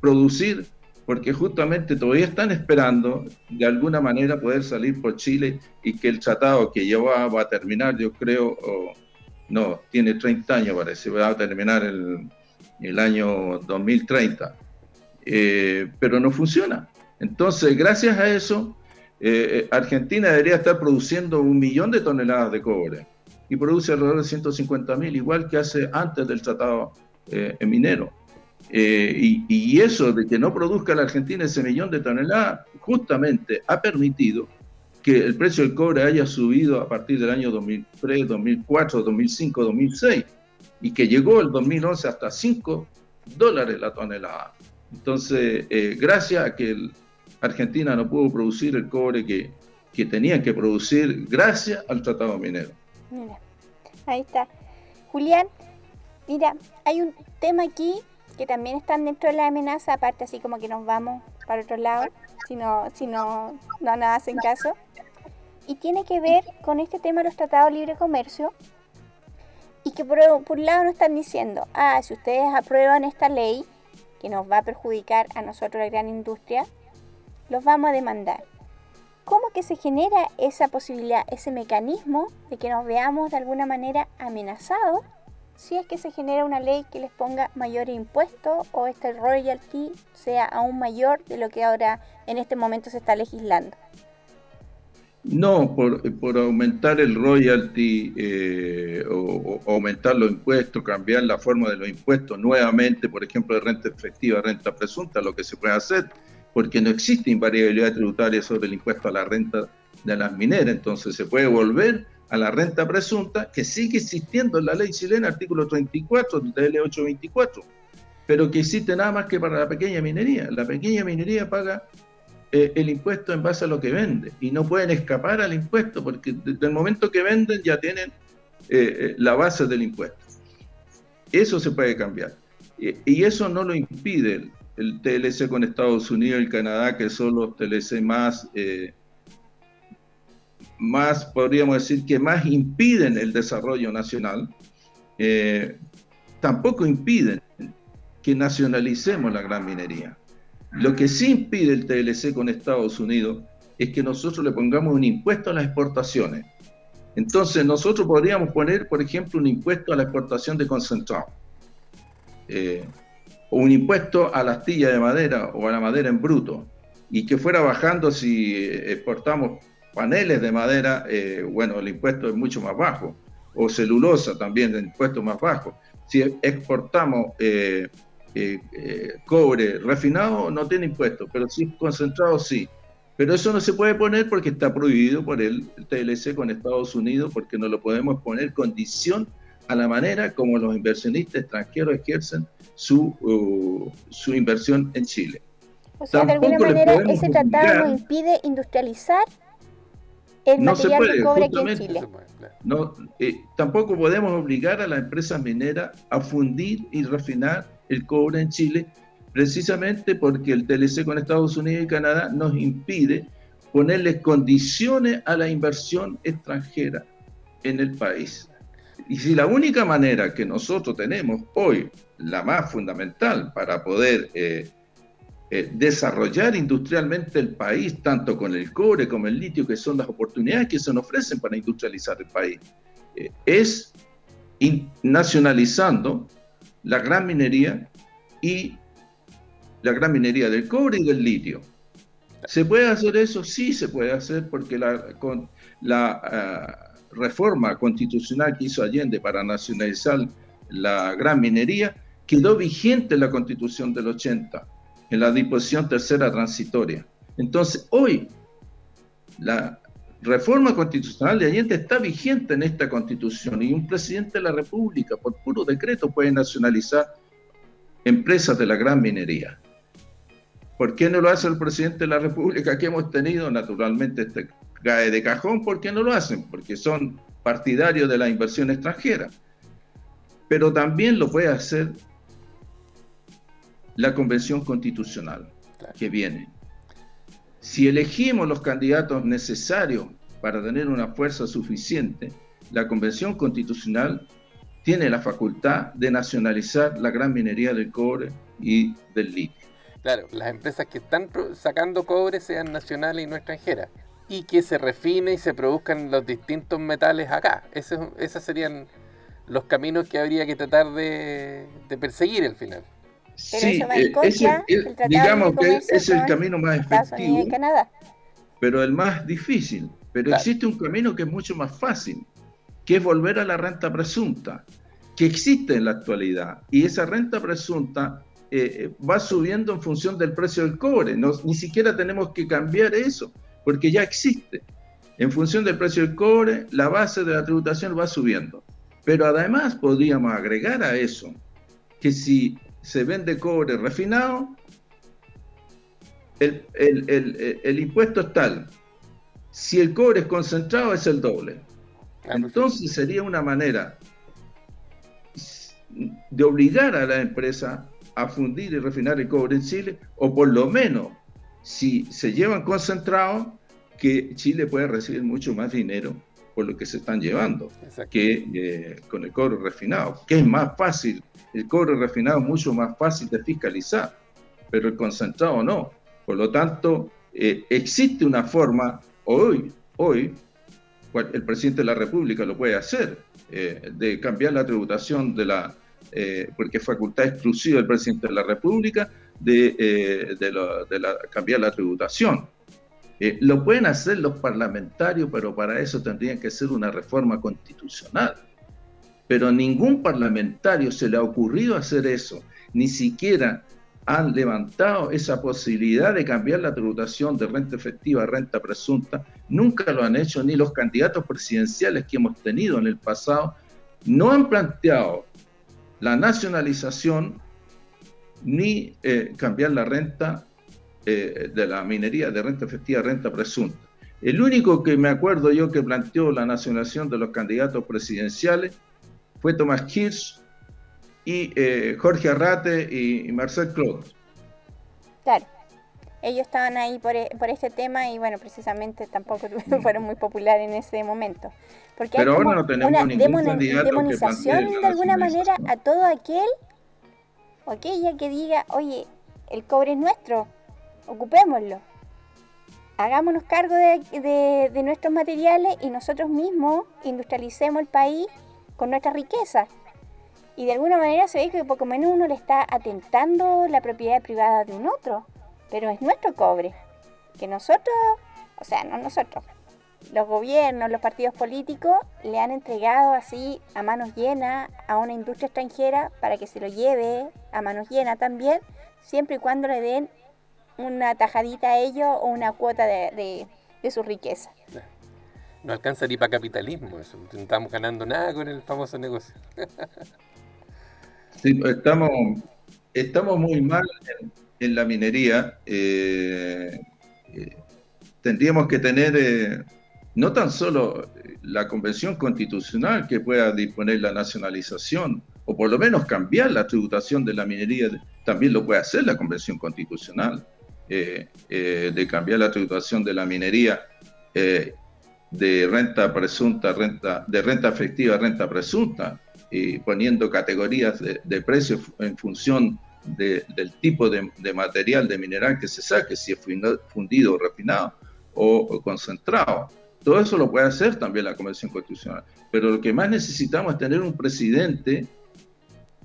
producir, porque justamente todavía están esperando de alguna manera poder salir por Chile y que el tratado que ya va a terminar, yo creo, no, tiene 30 años parece, va a terminar el año 2030, pero no funciona. Entonces, gracias a eso, Argentina debería estar produciendo 1 millón de toneladas de cobre y produce alrededor de 150.000, igual que hace antes del tratado minero. Y eso de que no produzca la Argentina ese 1 millón de toneladas justamente ha permitido que el precio del cobre haya subido a partir del año 2003, 2004, 2005, 2006 y que llegó el 2011 hasta $5 la tonelada. Entonces, gracias a que Argentina no pudo producir el cobre que tenían que producir gracias al tratado minero. Mira, ahí está. Julián, mira, hay un tema aquí que también están dentro de la amenaza, aparte así como que nos vamos para otro lado, si no nos hacen caso, y tiene que ver con este tema de los tratados de libre comercio, y que por un lado nos están diciendo, si ustedes aprueban esta ley, que nos va a perjudicar a nosotros la gran industria, los vamos a demandar. ¿Cómo que se genera esa posibilidad, ese mecanismo de que nos veamos de alguna manera amenazados si es que se genera una ley que les ponga mayores impuestos o este royalty sea aún mayor de lo que ahora en este momento se está legislando? No, por aumentar el royalty o aumentar los impuestos, cambiar la forma de los impuestos nuevamente, por ejemplo, de renta efectiva, renta presunta, lo que se puede hacer, porque no existe invariabilidad tributaria sobre el impuesto a la renta de las mineras, entonces se puede volver a la renta presunta, que sigue existiendo en la ley chilena, artículo 34 de la L824, pero que existe nada más que para la pequeña minería. La pequeña minería paga el impuesto en base a lo que vende, y no pueden escapar al impuesto, porque desde el momento que venden ya tienen la base del impuesto. Eso se puede cambiar. Y eso no lo impide el TLC con Estados Unidos y Canadá, que son los TLC más, podríamos decir, que más impiden el desarrollo nacional. Tampoco impiden que nacionalicemos la gran minería. Lo que sí impide el TLC con Estados Unidos es que nosotros le pongamos un impuesto a las exportaciones. Entonces nosotros podríamos poner, por ejemplo, un impuesto a la exportación de concentrado, o un impuesto a la astilla de madera o a la madera en bruto, y que fuera bajando si exportamos paneles de madera, bueno, el impuesto es mucho más bajo, o celulosa también, el impuesto más bajo. Si exportamos cobre refinado, no tiene impuesto, pero si es concentrado, sí. Pero eso no se puede poner porque está prohibido por el TLC con Estados Unidos, porque no lo podemos poner condición a la manera como los inversionistas extranjeros ejercen su inversión en Chile. O sea, Tampoco de alguna manera ese tratado obligar, nos impide industrializar el no se material puede, de cobre aquí en justamente. Chile. No, tampoco podemos obligar a las empresas mineras a fundir y refinar el cobre en Chile, precisamente porque el TLC con Estados Unidos y Canadá nos impide ponerles condiciones a la inversión extranjera en el país. Y si la única manera que nosotros tenemos hoy, la más fundamental para poder desarrollar industrialmente el país, tanto con el cobre como el litio, que son las oportunidades que se nos ofrecen para industrializar el país, es nacionalizando la gran minería y la gran minería del cobre y del litio. ¿Se puede hacer eso? Sí se puede hacer, porque con la reforma constitucional que hizo Allende para nacionalizar la gran minería quedó vigente en la Constitución del 80, en la disposición tercera transitoria. Entonces, hoy, la reforma constitucional de Allende está vigente en esta Constitución, y un presidente de la República, por puro decreto, puede nacionalizar empresas de la gran minería. ¿Por qué no lo hace el presidente de la República que hemos tenido? Naturalmente, cae de cajón. ¿Por qué no lo hacen? Porque son partidarios de la inversión extranjera. Pero también lo puede hacer la Convención Constitucional que viene. Si elegimos los candidatos necesarios para tener una fuerza suficiente, la Convención Constitucional tiene la facultad de nacionalizar la gran minería del cobre y del litio. Claro, las empresas que están sacando cobre sean nacionales y no extranjeras, y que se refine y se produzcan los distintos metales acá. Esos serían los caminos que habría que tratar de perseguir al final. Pero eso va en contra del Tratado digamos de que Comercio es el con camino más Estados efectivo, Unidos y Canadá. pero el más difícil. Pero claro, existe un camino que es mucho más fácil, que es volver a la renta presunta, que existe en la actualidad. Y esa renta presunta va subiendo en función del precio del cobre. Ni siquiera tenemos que cambiar eso, porque ya existe. En función del precio del cobre, la base de la tributación va subiendo. Pero además podríamos agregar a eso que si se vende cobre refinado, el impuesto es tal. Si el cobre es concentrado, es el doble. Entonces sería una manera de obligar a la empresa a fundir y refinar el cobre en Chile, o por lo menos, si se llevan concentrados, que Chile puede recibir mucho más dinero por lo que se están llevando, que con el cobre refinado, que es más fácil. El cobre refinado es mucho más fácil de fiscalizar, pero el concentrado no. Por lo tanto, existe una forma, hoy el presidente de la República lo puede hacer, de cambiar la tributación porque es facultad exclusiva del presidente de la República de cambiar la tributación. Lo pueden hacer los parlamentarios, pero para eso tendrían que hacer una reforma constitucional. Pero a ningún parlamentario se le ha ocurrido hacer eso, ni siquiera han levantado esa posibilidad de cambiar la tributación de renta efectiva a renta presunta. Nunca lo han hecho, ni los candidatos presidenciales que hemos tenido en el pasado no han planteado la nacionalización ni cambiar la renta de la minería de renta efectiva a renta presunta. El único que me acuerdo yo que planteó la nacionalización de los candidatos presidenciales fue Tomás Hirsch y Jorge Arrate y Marcel Claude. Claro. Ellos estaban ahí por este tema y bueno, precisamente tampoco fueron muy populares en ese momento. Porque Pero hay como ahora no tenemos una ningún candidato que demonización plantee la de alguna manera nacionalización. a todo aquel o aquella que diga, oye, el cobre es nuestro, ocupémoslo. Hagámonos cargo de nuestros materiales y nosotros mismos industrialicemos el país con nuestra riqueza. Y de alguna manera se ve que poco menos uno le está atentando la propiedad privada de un otro. Pero es nuestro cobre, que nosotros, o sea, no nosotros, los gobiernos, los partidos políticos le han entregado así a manos llenas a una industria extranjera para que se lo lleve a manos llenas también, siempre y cuando le den una tajadita a ellos o una cuota de su riqueza. No alcanza ni para capitalismo eso, no estamos ganando nada con el famoso negocio. Sí, estamos muy mal en la minería. Tendríamos que tener no tan solo la convención constitucional que pueda disponer la nacionalización, o por lo menos cambiar la tributación de la minería, también lo puede hacer la convención constitucional, de cambiar la tributación de la minería de renta presunta, de renta efectiva a renta presunta, y poniendo categorías de precios en función del tipo de material, de mineral que se saque, si es fundido o refinado o concentrado. Todo eso lo puede hacer también la Convención Constitucional. Pero lo que más necesitamos es tener un presidente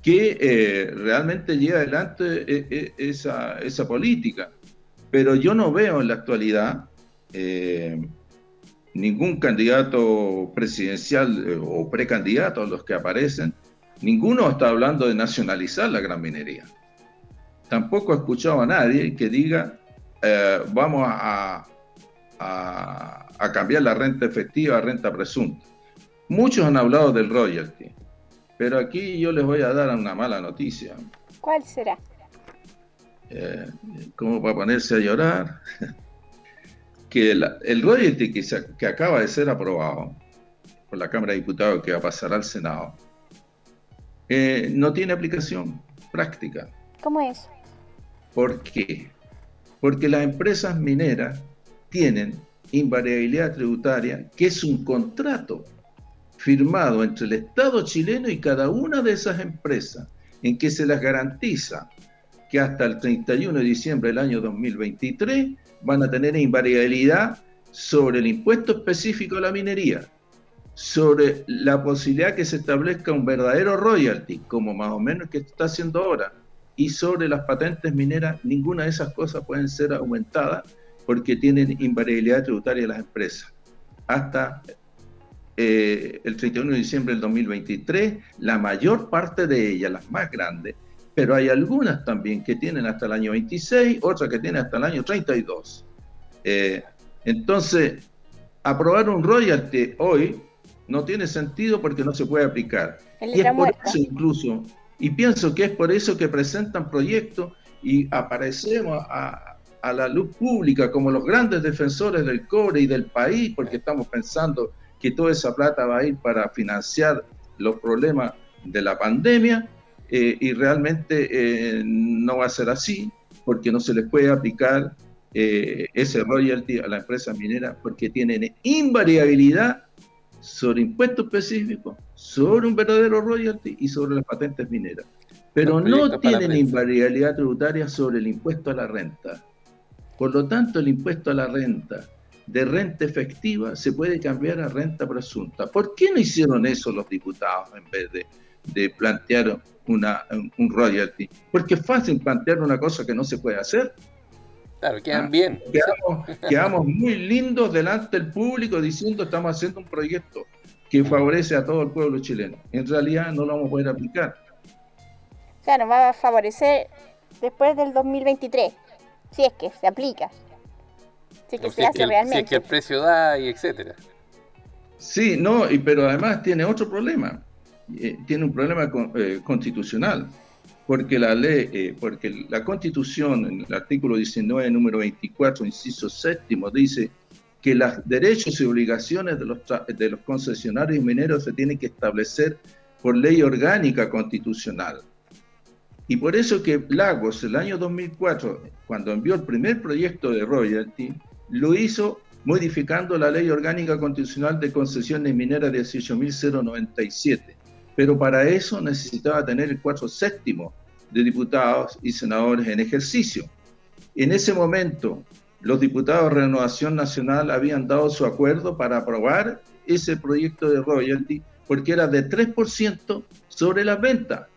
que realmente lleve adelante esa política. Pero yo no veo en la actualidad ningún candidato presidencial o precandidato a los que aparecen. Ninguno está hablando de nacionalizar la gran minería. Tampoco he escuchado a nadie que diga vamos a cambiar la renta efectiva a renta presunta. Muchos han hablado del royalty, pero aquí yo les voy a dar una mala noticia. ¿Cuál será? Como para ponerse a llorar, que el royalty que acaba de ser aprobado por la Cámara de Diputados, que va a pasar al Senado, no tiene aplicación práctica. ¿Cómo es? ¿Por qué? Porque las empresas mineras tienen invariabilidad tributaria, que es un contrato firmado entre el Estado chileno y cada una de esas empresas, en que se les garantiza que hasta el 31 de diciembre del año 2023 van a tener invariabilidad sobre el impuesto específico a la minería, sobre la posibilidad que se establezca un verdadero royalty, como más o menos que está haciendo ahora, y sobre las patentes mineras. Ninguna de esas cosas pueden ser aumentadas porque tienen invariabilidad tributaria las empresas. Hasta el 31 de diciembre del 2023, la mayor parte de ellas, las más grandes, pero hay algunas también que tienen hasta el año 26, otras que tienen hasta el año 32. Entonces, aprobar un royalty hoy no tiene sentido porque no se puede aplicar. Y es por eso incluso, y pienso que es por eso que presentan proyectos y aparecemos a la luz pública como los grandes defensores del cobre y del país, porque estamos pensando que toda esa plata va a ir para financiar los problemas de la pandemia, y realmente no va a ser así, porque no se les puede aplicar ese royalty a la empresa minera, porque tienen invariabilidad sobre impuestos específicos, sobre un verdadero royalty y sobre las patentes mineras. Pero no tienen invariabilidad tributaria sobre el impuesto a la renta. Por lo tanto, el impuesto a la renta de renta efectiva se puede cambiar a renta presunta. ¿Por qué no hicieron eso los diputados en vez de plantear un royalty? Porque es fácil plantear una cosa que no se puede hacer. Claro, quedan bien. Quedamos muy lindos delante del público diciendo estamos haciendo un proyecto que favorece a todo el pueblo chileno. En realidad no lo vamos a poder aplicar. Claro, va a favorecer después del 2023, si es que se aplica. Si es que se hace realmente. Si es que el precio da y etcétera. Sí, no, pero además tiene otro problema. Tiene un problema constitucional. Porque porque la Constitución, en el artículo 19, número 24, inciso séptimo, dice que los derechos y obligaciones de los concesionarios mineros se tienen que establecer por ley orgánica constitucional. Y por eso que Lagos, el año 2004, cuando envió el primer proyecto de royalty, lo hizo modificando la Ley Orgánica Constitucional de Concesiones Mineras 18.097. Pero para eso necesitaba tener el 4/7 de diputados y senadores en ejercicio. En ese momento, los diputados de Renovación Nacional habían dado su acuerdo para aprobar ese proyecto de royalty porque era de 3% sobre las ventas.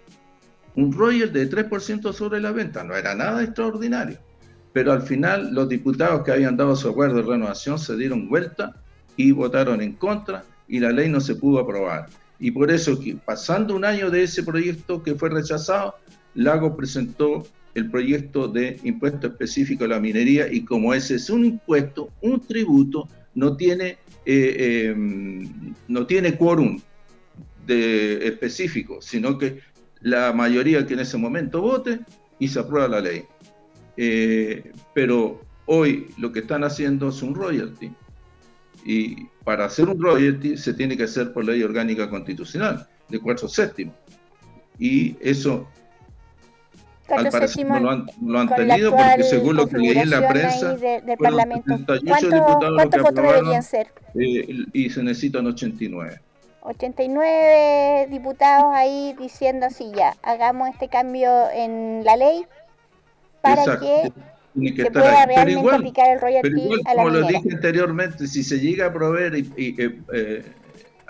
Un royalty de 3% sobre la venta, no era nada extraordinario. Pero al final los diputados que habían dado su acuerdo de renovación se dieron vuelta y votaron en contra y la ley no se pudo aprobar. Y por eso, pasando un año de ese proyecto que fue rechazado, Lagos presentó el proyecto de impuesto específico a la minería y como ese es un impuesto, un tributo, no tiene quórum específico, sino que la mayoría que en ese momento vote y se aprueba la ley. Pero hoy lo que están haciendo es un royalty. Y para hacer un royalty se tiene que hacer por ley orgánica constitucional de 4/7. Y eso al parecer no lo han tenido porque según lo que leí en la prensa del fueron Parlamento, 78 diputados los que ¿cuántos votos deberían aprobaron ser? y se necesitan 89. 89 diputados ahí diciendo así ya, hagamos este cambio en la ley para Exacto. que Tiene que se estar pueda ahí. realmente aplicar el Pero royalty igual, a la como lo minera. dije anteriormente, si se llega a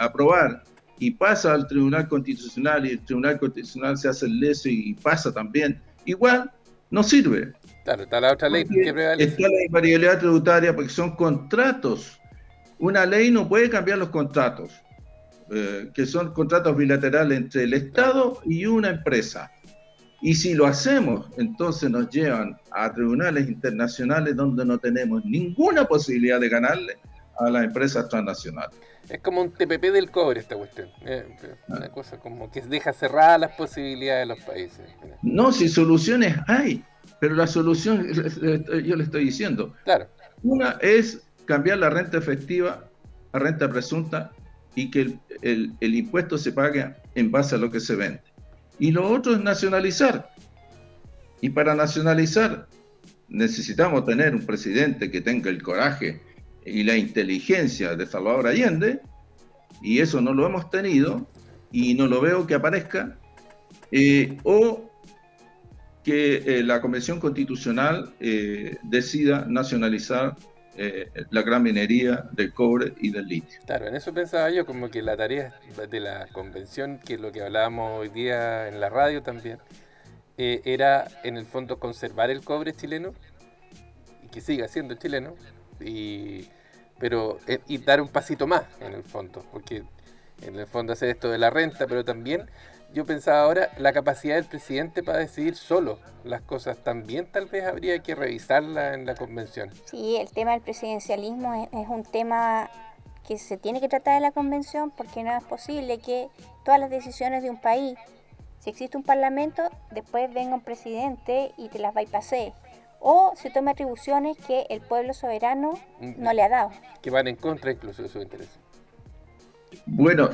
aprobar y pasa al Tribunal Constitucional y el Tribunal Constitucional se hace el leso y pasa también, igual no sirve. Claro, está la otra ley Porque que prevalece. está la invariabilidad tributaria porque son contratos. Una ley no puede cambiar los contratos, que son contratos bilaterales entre el Estado y una empresa. Y si lo hacemos, entonces nos llevan a tribunales internacionales donde no tenemos ninguna posibilidad de ganarle a las empresas transnacionales. Es como un TPP del cobre esta cuestión. Una cosa como que deja cerradas las posibilidades de los países. No, si soluciones hay, pero la solución, yo le estoy diciendo, Claro. una es cambiar la renta efectiva a renta presunta y que el impuesto se pague en base a lo que se vende. Y lo otro es nacionalizar. Y para nacionalizar necesitamos tener un presidente que tenga el coraje y la inteligencia de Salvador Allende, y eso no lo hemos tenido, y no lo veo que aparezca, o que la Convención Constitucional decida nacionalizar la gran minería del cobre y del litio. Claro, en eso pensaba yo, como que la tarea de la convención, que es lo que hablábamos hoy día en la radio también, era en el fondo conservar el cobre chileno, y que siga siendo chileno, y dar un pasito más en el fondo, porque en el fondo hacer esto de la renta, pero también yo pensaba ahora la capacidad del presidente para decidir solo las cosas, también tal vez habría que revisarla en la convención. Sí, el tema del presidencialismo es un tema que se tiene que tratar en la convención porque no es posible que todas las decisiones de un país, si existe un parlamento, después venga un presidente y te las bypassee. O se tome atribuciones que el pueblo soberano no le ha dado. Que van en contra incluso de sus intereses. Bueno,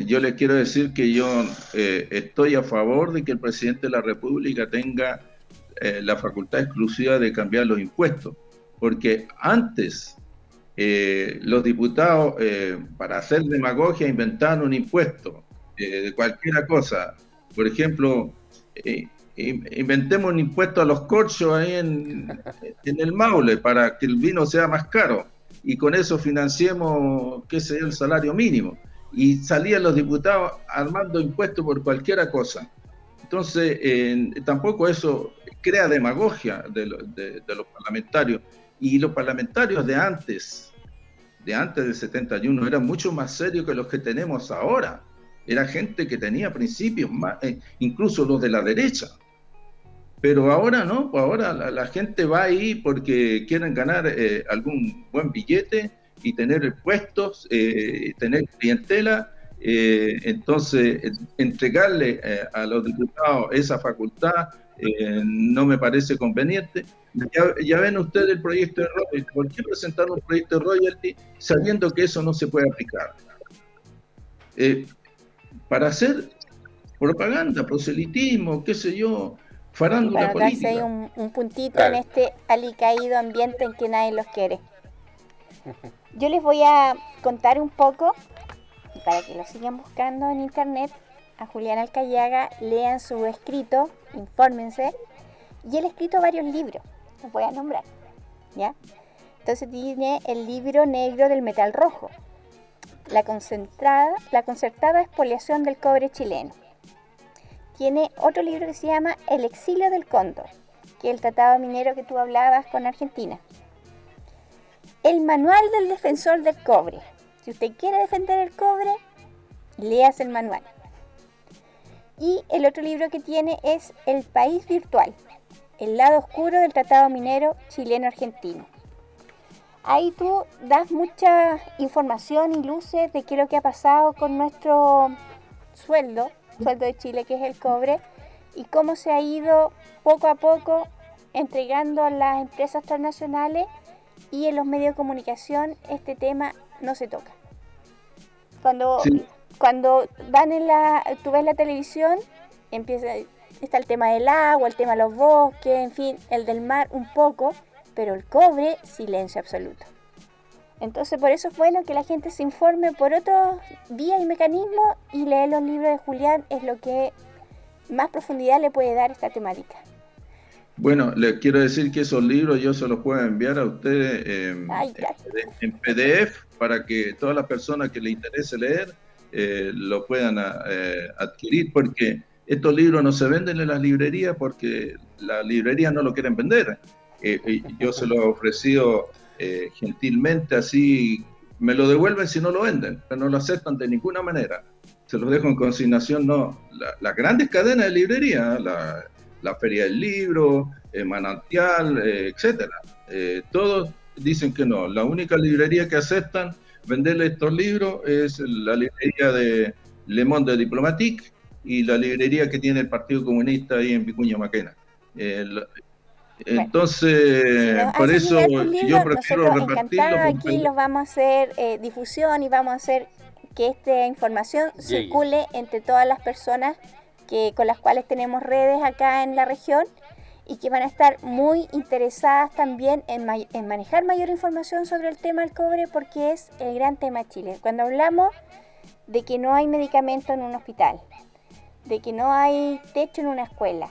yo les quiero decir que yo estoy a favor de que el presidente de la República tenga la facultad exclusiva de cambiar los impuestos, porque antes los diputados, para hacer demagogia, inventaron un impuesto de cualquier cosa. Por ejemplo, inventemos un impuesto a los corchos ahí en el Maule para que el vino sea más caro y con eso financiemos, qué sé yo, el salario mínimo. Y salían los diputados armando impuestos por cualquier cosa. Entonces, tampoco eso crea demagogia de los parlamentarios. Y los parlamentarios de antes del 71, eran mucho más serios que los que tenemos ahora. Era gente que tenía principios, incluso los de la derecha. Pero ahora no, pues ahora la gente va ahí porque quieren ganar algún buen billete y tener puestos, tener clientela. Entonces, entregarle a los diputados esa facultad no me parece conveniente. Ya ven ustedes el proyecto de royalty. ¿Por qué presentar un proyecto de royalty sabiendo que eso no se puede aplicar? Para hacer propaganda, proselitismo, qué sé yo, Y farándula para darse ahí política. un puntito en Claro. este alicaído ambiente en que nadie los quiere. Yo les voy a contar un poco, y para que lo sigan buscando en internet, a Julián Alcayaga, lean su escrito, infórmense, y él ha escrito varios libros, los voy a nombrar, ¿ya? Entonces tiene el libro negro del metal rojo, la concertada expoliación del cobre chileno. Tiene otro libro que se llama El exilio del cóndor, que es el tratado minero que tú hablabas con Argentina. El manual del defensor del cobre. Si usted quiere defender el cobre, léase el manual. Y el otro libro que tiene es El país virtual, el lado oscuro del tratado minero chileno-argentino. Ahí tú das mucha información y luces de qué es lo que ha pasado con nuestro sueldo de Chile, que es el cobre, y cómo se ha ido poco a poco entregando a las empresas transnacionales, y en los medios de comunicación este tema no se toca. Sí. Cuando tú ves la televisión, está el tema del agua, el tema de los bosques, en fin, el del mar un poco, pero el cobre, silencio absoluto. Entonces por eso es bueno que la gente se informe por otros vías y mecanismos, y leer los libros de Julián es lo que más profundidad le puede dar a esta temática. Bueno, les quiero decir que esos libros yo se los puedo enviar a ustedes en PDF para que todas las personas que les interese leer lo puedan adquirir, porque estos libros no se venden en las librerías porque las librerías no lo quieren vender. Yo se los he ofrecido gentilmente, así me lo devuelven si no lo venden, pero no lo aceptan de ninguna manera. Se los dejo en consignación, no. Las grandes cadenas de librería, la Feria del Libro, Manantial, etcétera. Todos dicen que no. La única librería que aceptan venderle estos libros es la librería de Le Monde Diplomatique y la librería que tiene el Partido Comunista ahí en Vicuña Maquena. Entonces, si por eso yo prefiero nosotros repartirlo. encantados aquí los vamos a hacer difusión, y vamos a hacer que esta información circule entre todas las personas con las cuales tenemos redes acá en la región, y que van a estar muy interesadas también en manejar mayor información sobre el tema del cobre, porque es el gran tema de Chile. Cuando hablamos de que no hay medicamento en un hospital, de que no hay techo en una escuela,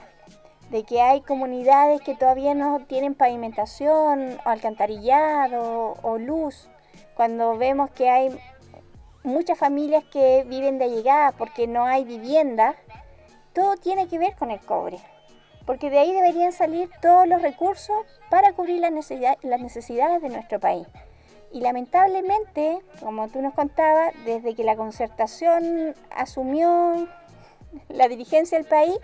de que hay comunidades que todavía no tienen pavimentación o alcantarillado o luz, cuando vemos que hay muchas familias que viven de allegadas porque no hay vivienda, todo tiene que ver con el cobre, porque de ahí deberían salir todos los recursos para cubrir las necesidades de nuestro país. Y lamentablemente, como tú nos contabas, desde que la Concertación asumió la dirigencia del país,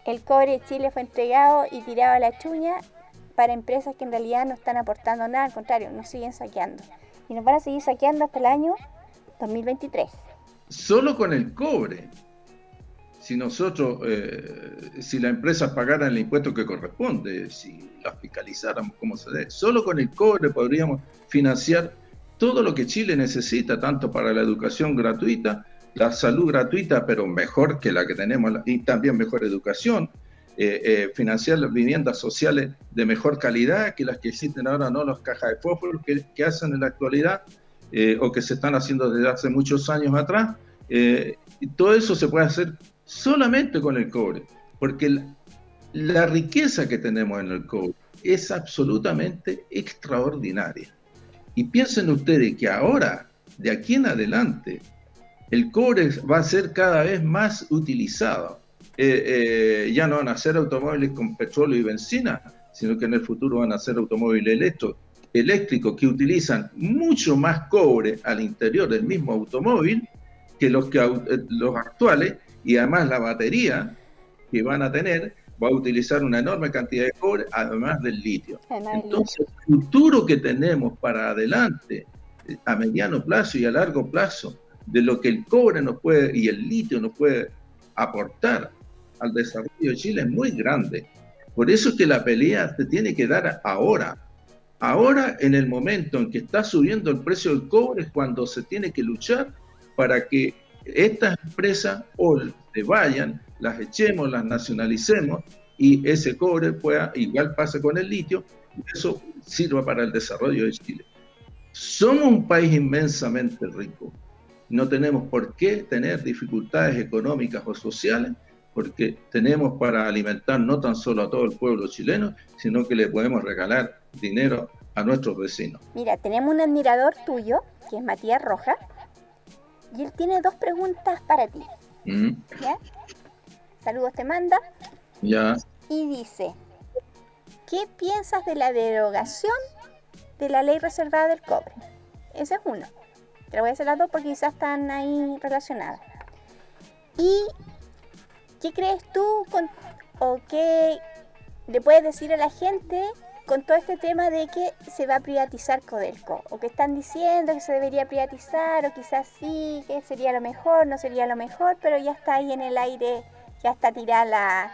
el cobre de Chile fue entregado y tirado a la chuña para empresas que en realidad no están aportando nada, al contrario, nos siguen saqueando. Y nos van a seguir saqueando hasta el año 2023. Solo con el cobre. Si nosotros, si las empresas pagaran el impuesto que corresponde, si las fiscalizáramos como se debe, solo con el cobre podríamos financiar todo lo que Chile necesita, tanto para la educación gratuita, la salud gratuita, pero mejor que la que tenemos, y también mejor educación, financiar las viviendas sociales de mejor calidad que las que existen ahora, no las cajas de fósforo que hacen en la actualidad, o que se están haciendo desde hace muchos años atrás. Y todo eso se puede hacer solamente con el cobre, porque la riqueza que tenemos en el cobre es absolutamente extraordinaria. Y piensen ustedes que ahora, de aquí en adelante, el cobre va a ser cada vez más utilizado. Ya no van a ser automóviles con petróleo y benzina, sino que en el futuro van a ser automóviles eléctricos que utilizan mucho más cobre al interior del mismo automóvil que los actuales, y además la batería que van a tener va a utilizar una enorme cantidad de cobre, además del litio. Entonces, el futuro que tenemos para adelante, a mediano plazo y a largo plazo, de lo que el cobre nos puede y el litio nos puede aportar al desarrollo de Chile es muy grande. Por eso es que la pelea se tiene que dar ahora. Ahora, en el momento en que está subiendo el precio del cobre, es cuando se tiene que luchar para que estas empresas o se vayan las echemos, las nacionalicemos y ese cobre pueda, igual pasa con el litio, y eso sirva para el desarrollo de Chile. Somos un país inmensamente rico. No tenemos por qué tener dificultades económicas o sociales, porque tenemos para alimentar no tan solo a todo el pueblo chileno, sino que le podemos regalar dinero a nuestros vecinos. Mira, tenemos un admirador tuyo, que es Matías Rojas, y él tiene 2 preguntas para ti. ¿Ya? Saludos te manda. Ya. Y dice, ¿qué piensas de la derogación de la ley reservada del cobre? Ese es uno. Te lo voy a hacer las 2 porque quizás están ahí relacionadas. ¿Y qué crees tú o qué le puedes decir a la gente con todo este tema de que se va a privatizar Codelco? O que están diciendo que se debería privatizar, o quizás sí, que sería lo mejor, no sería lo mejor, pero ya está ahí en el aire, ya está tirada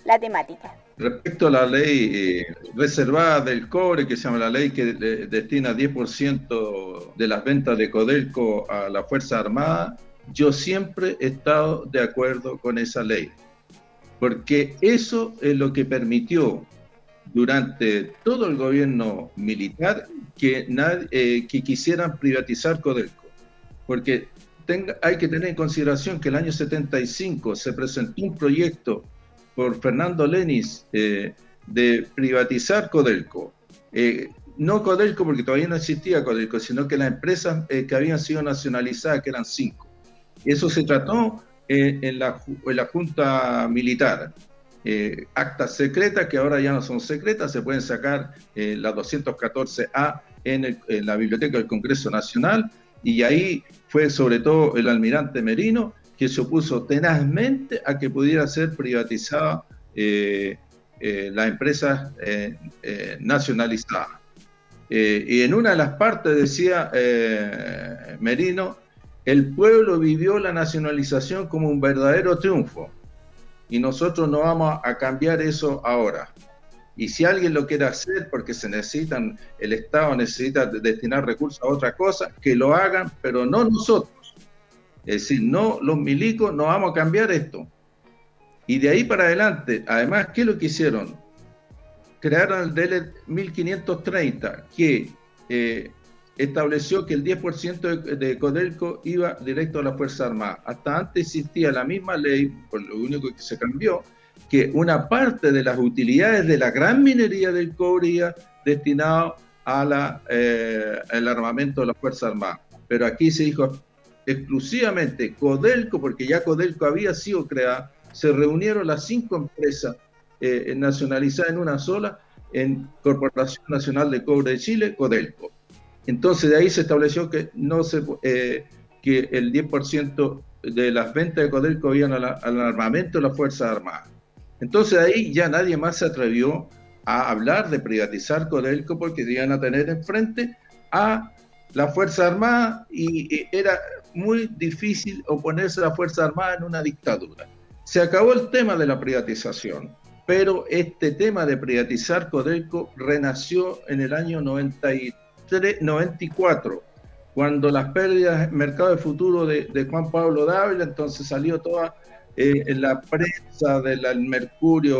la temática. Respecto a la ley reservada del cobre, que se llama la ley que destina 10% de las ventas de Codelco a la Fuerza Armada, yo siempre he estado de acuerdo con esa ley, porque eso es lo que permitió durante todo el gobierno militar que quisieran privatizar Codelco, porque hay que tener en consideración que el año 75 se presentó un proyecto por Fernando Lenis de privatizar Codelco. No Codelco porque todavía no existía Codelco, sino que las empresas que habían sido nacionalizadas, que eran 5. Eso se trató en la Junta Militar. Actas secretas que ahora ya no son secretas, se pueden sacar las 214A en la Biblioteca del Congreso Nacional, y ahí fue sobre todo el almirante Merino que se opuso tenazmente a que pudiera ser privatizada las empresas nacionalizadas. Y en una de las partes decía Merino, el pueblo vivió la nacionalización como un verdadero triunfo y nosotros no vamos a cambiar eso ahora. Y si alguien lo quiere hacer porque el Estado necesita destinar recursos a otra cosa, que lo hagan, pero no nosotros. Es decir, no, los milicos no vamos a cambiar esto. Y de ahí para adelante, además, ¿qué es lo que hicieron? Crearon el DL 1530, que estableció que el 10% de Codelco iba directo a la Fuerza Armada. Hasta antes existía la misma ley, por lo único que se cambió, que una parte de las utilidades de la gran minería del cobre iba destinado al armamento de la Fuerza Armada. Pero aquí se dijo exclusivamente Codelco, porque ya Codelco había sido creada, se reunieron las 5 empresas nacionalizadas en una sola, en Corporación Nacional de Cobre de Chile, Codelco. Entonces de ahí se estableció que que el 10% de las ventas de Codelco iban al armamento de las Fuerzas Armadas. Entonces ahí ya nadie más se atrevió a hablar de privatizar Codelco porque iban a tener enfrente a la Fuerza Armada y era muy difícil oponerse a la Fuerza Armada en una dictadura. Se acabó el tema de la privatización, pero este tema de privatizar Codelco renació en el año 94, cuando las pérdidas en mercado de futuro de Juan Pablo Dávila, entonces salió toda en la prensa del Mercurio,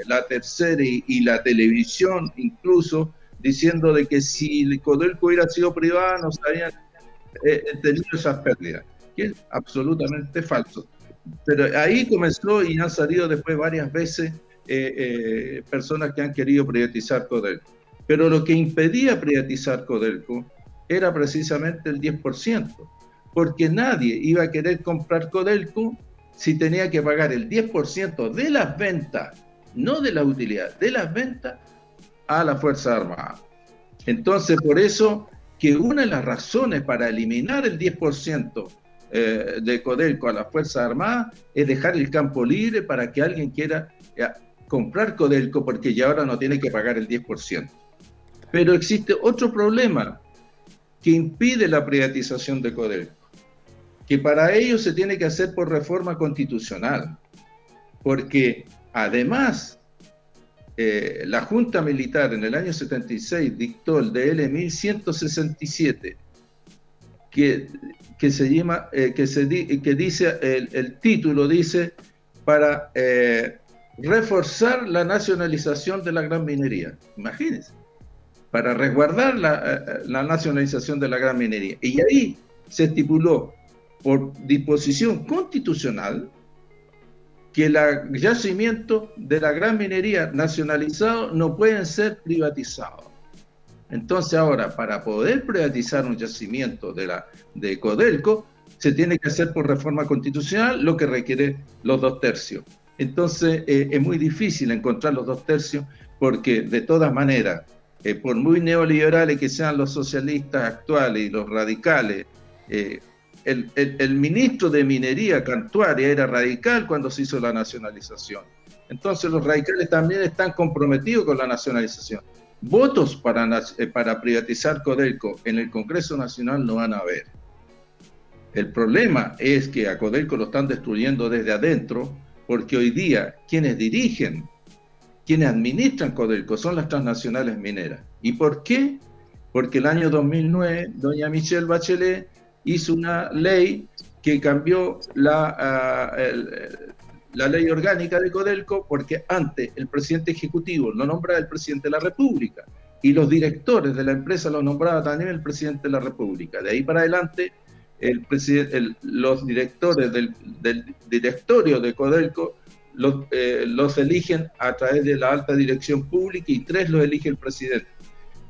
la Tercera y la televisión incluso, diciendo de que si Codelco hubiera sido privada no se habían tenido esas pérdidas, que es absolutamente falso. Pero ahí comenzó y han salido después varias veces personas que han querido privatizar Codelco. Pero lo que impedía privatizar Codelco era precisamente el 10%, porque nadie iba a querer comprar Codelco si tenía que pagar el 10% de las ventas, no de las utilidades, de las ventas a la Fuerza Armada. Entonces, por eso que una de las razones para eliminar el 10% de Codelco a las Fuerzas Armadas es dejar el campo libre para que alguien quiera comprar Codelco, porque ya ahora no tiene que pagar el 10%. Pero existe otro problema que impide la privatización de Codelco, que para ello se tiene que hacer por reforma constitucional, porque además la Junta Militar en el año 76 dictó el DL 1167, que dice, el título dice, para reforzar la nacionalización de la gran minería. Imagínense, para resguardar la nacionalización de la gran minería. Y ahí se estipuló por disposición constitucional que el yacimiento de la gran minería nacionalizado no pueden ser privatizados. Entonces ahora, para poder privatizar un yacimiento de Codelco, se tiene que hacer por reforma constitucional, lo que requiere los 2/3. Entonces es muy difícil encontrar los 2/3 porque de todas maneras, por muy neoliberales que sean los socialistas actuales y los radicales, el ministro de Minería, Cantuaria, era radical cuando se hizo la nacionalización. Entonces los radicales también están comprometidos con la nacionalización. Votos para privatizar Codelco en el Congreso Nacional no van a haber. El problema es que a Codelco lo están destruyendo desde adentro, porque hoy día quienes administran Codelco son las transnacionales mineras. ¿Y por qué? Porque el año 2009, doña Michelle Bachelet hizo una ley que cambió la ley orgánica de Codelco, porque antes el presidente ejecutivo lo nombraba el presidente de la República y los directores de la empresa lo nombraba también el presidente de la República. De ahí para adelante, los directores del directorio de Codelco los eligen a través de la alta dirección pública y 3 los elige el presidente.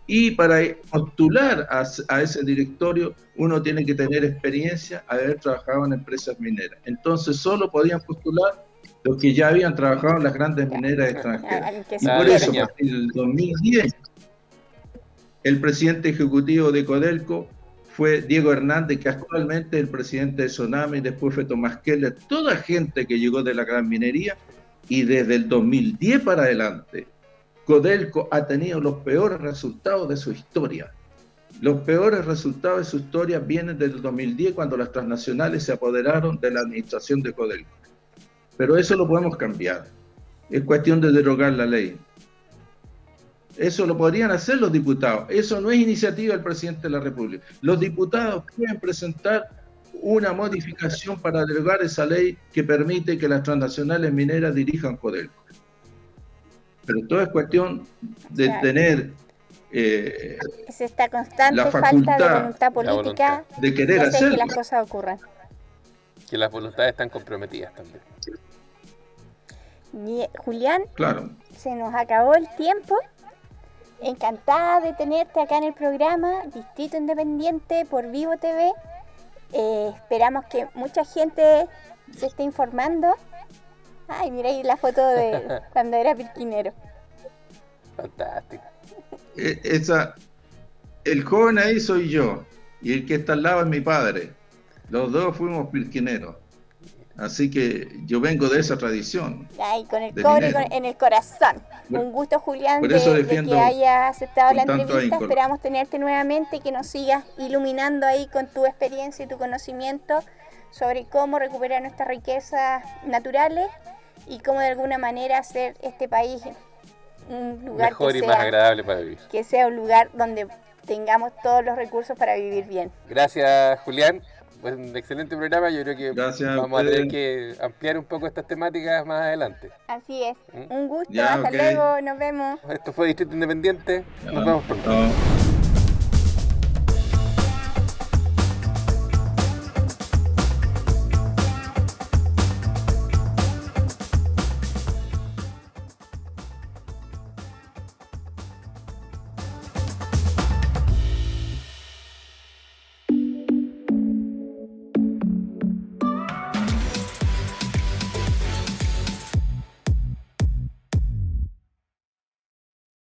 Y para postular a ese directorio uno tiene que tener experiencia, haber trabajado en empresas mineras. Entonces solo podían postular los que ya habían trabajado en las grandes mineras extranjeras. Y por eso, a partir del 2010, el presidente ejecutivo de Codelco fue Diego Hernández, que actualmente es el presidente de Sonami, después fue Tomás Keller, toda gente que llegó de la gran minería, y desde el 2010 para adelante, Codelco ha tenido los peores resultados de su historia. Los peores resultados de su historia vienen desde el 2010, cuando las transnacionales se apoderaron de la administración de Codelco. Pero eso lo podemos cambiar. Es cuestión de derogar la ley. Eso lo podrían hacer los diputados. Eso no es iniciativa del presidente de la República. Los diputados pueden presentar una modificación para derogar esa ley que permite que las transnacionales mineras dirijan Codelco. Pero todo es cuestión de tener es esta constante la falta facultad, de voluntad política de querer hacer hacerlo. que las cosas ocurran. Que las voluntades están comprometidas también. Julián, Claro. se nos acabó el tiempo. Encantada de tenerte acá en el programa Distrito Independiente por Vivo TV. Esperamos que mucha gente se esté informando. Ay, mira ahí la foto de cuando era pirquinero. Fantástico. El joven ahí soy yo, y el que está al lado es mi padre. Los dos fuimos pirquineros. Así que yo vengo de esa tradición. Ay, con el cobre en el corazón. Un gusto, Julián, de que hayas aceptado la entrevista. Esperamos tenerte nuevamente y que nos sigas iluminando ahí con tu experiencia y tu conocimiento sobre cómo recuperar nuestras riquezas naturales y cómo de alguna manera hacer este país un lugar mejor y más agradable para vivir. Que sea un lugar donde tengamos todos los recursos para vivir bien. Gracias, Julián. Pues un excelente programa. Yo creo que vamos a tener que ampliar un poco estas temáticas más adelante. Así es. Un gusto. Hasta luego. Nos vemos. Esto fue Distrito Independiente. Nos vemos pronto.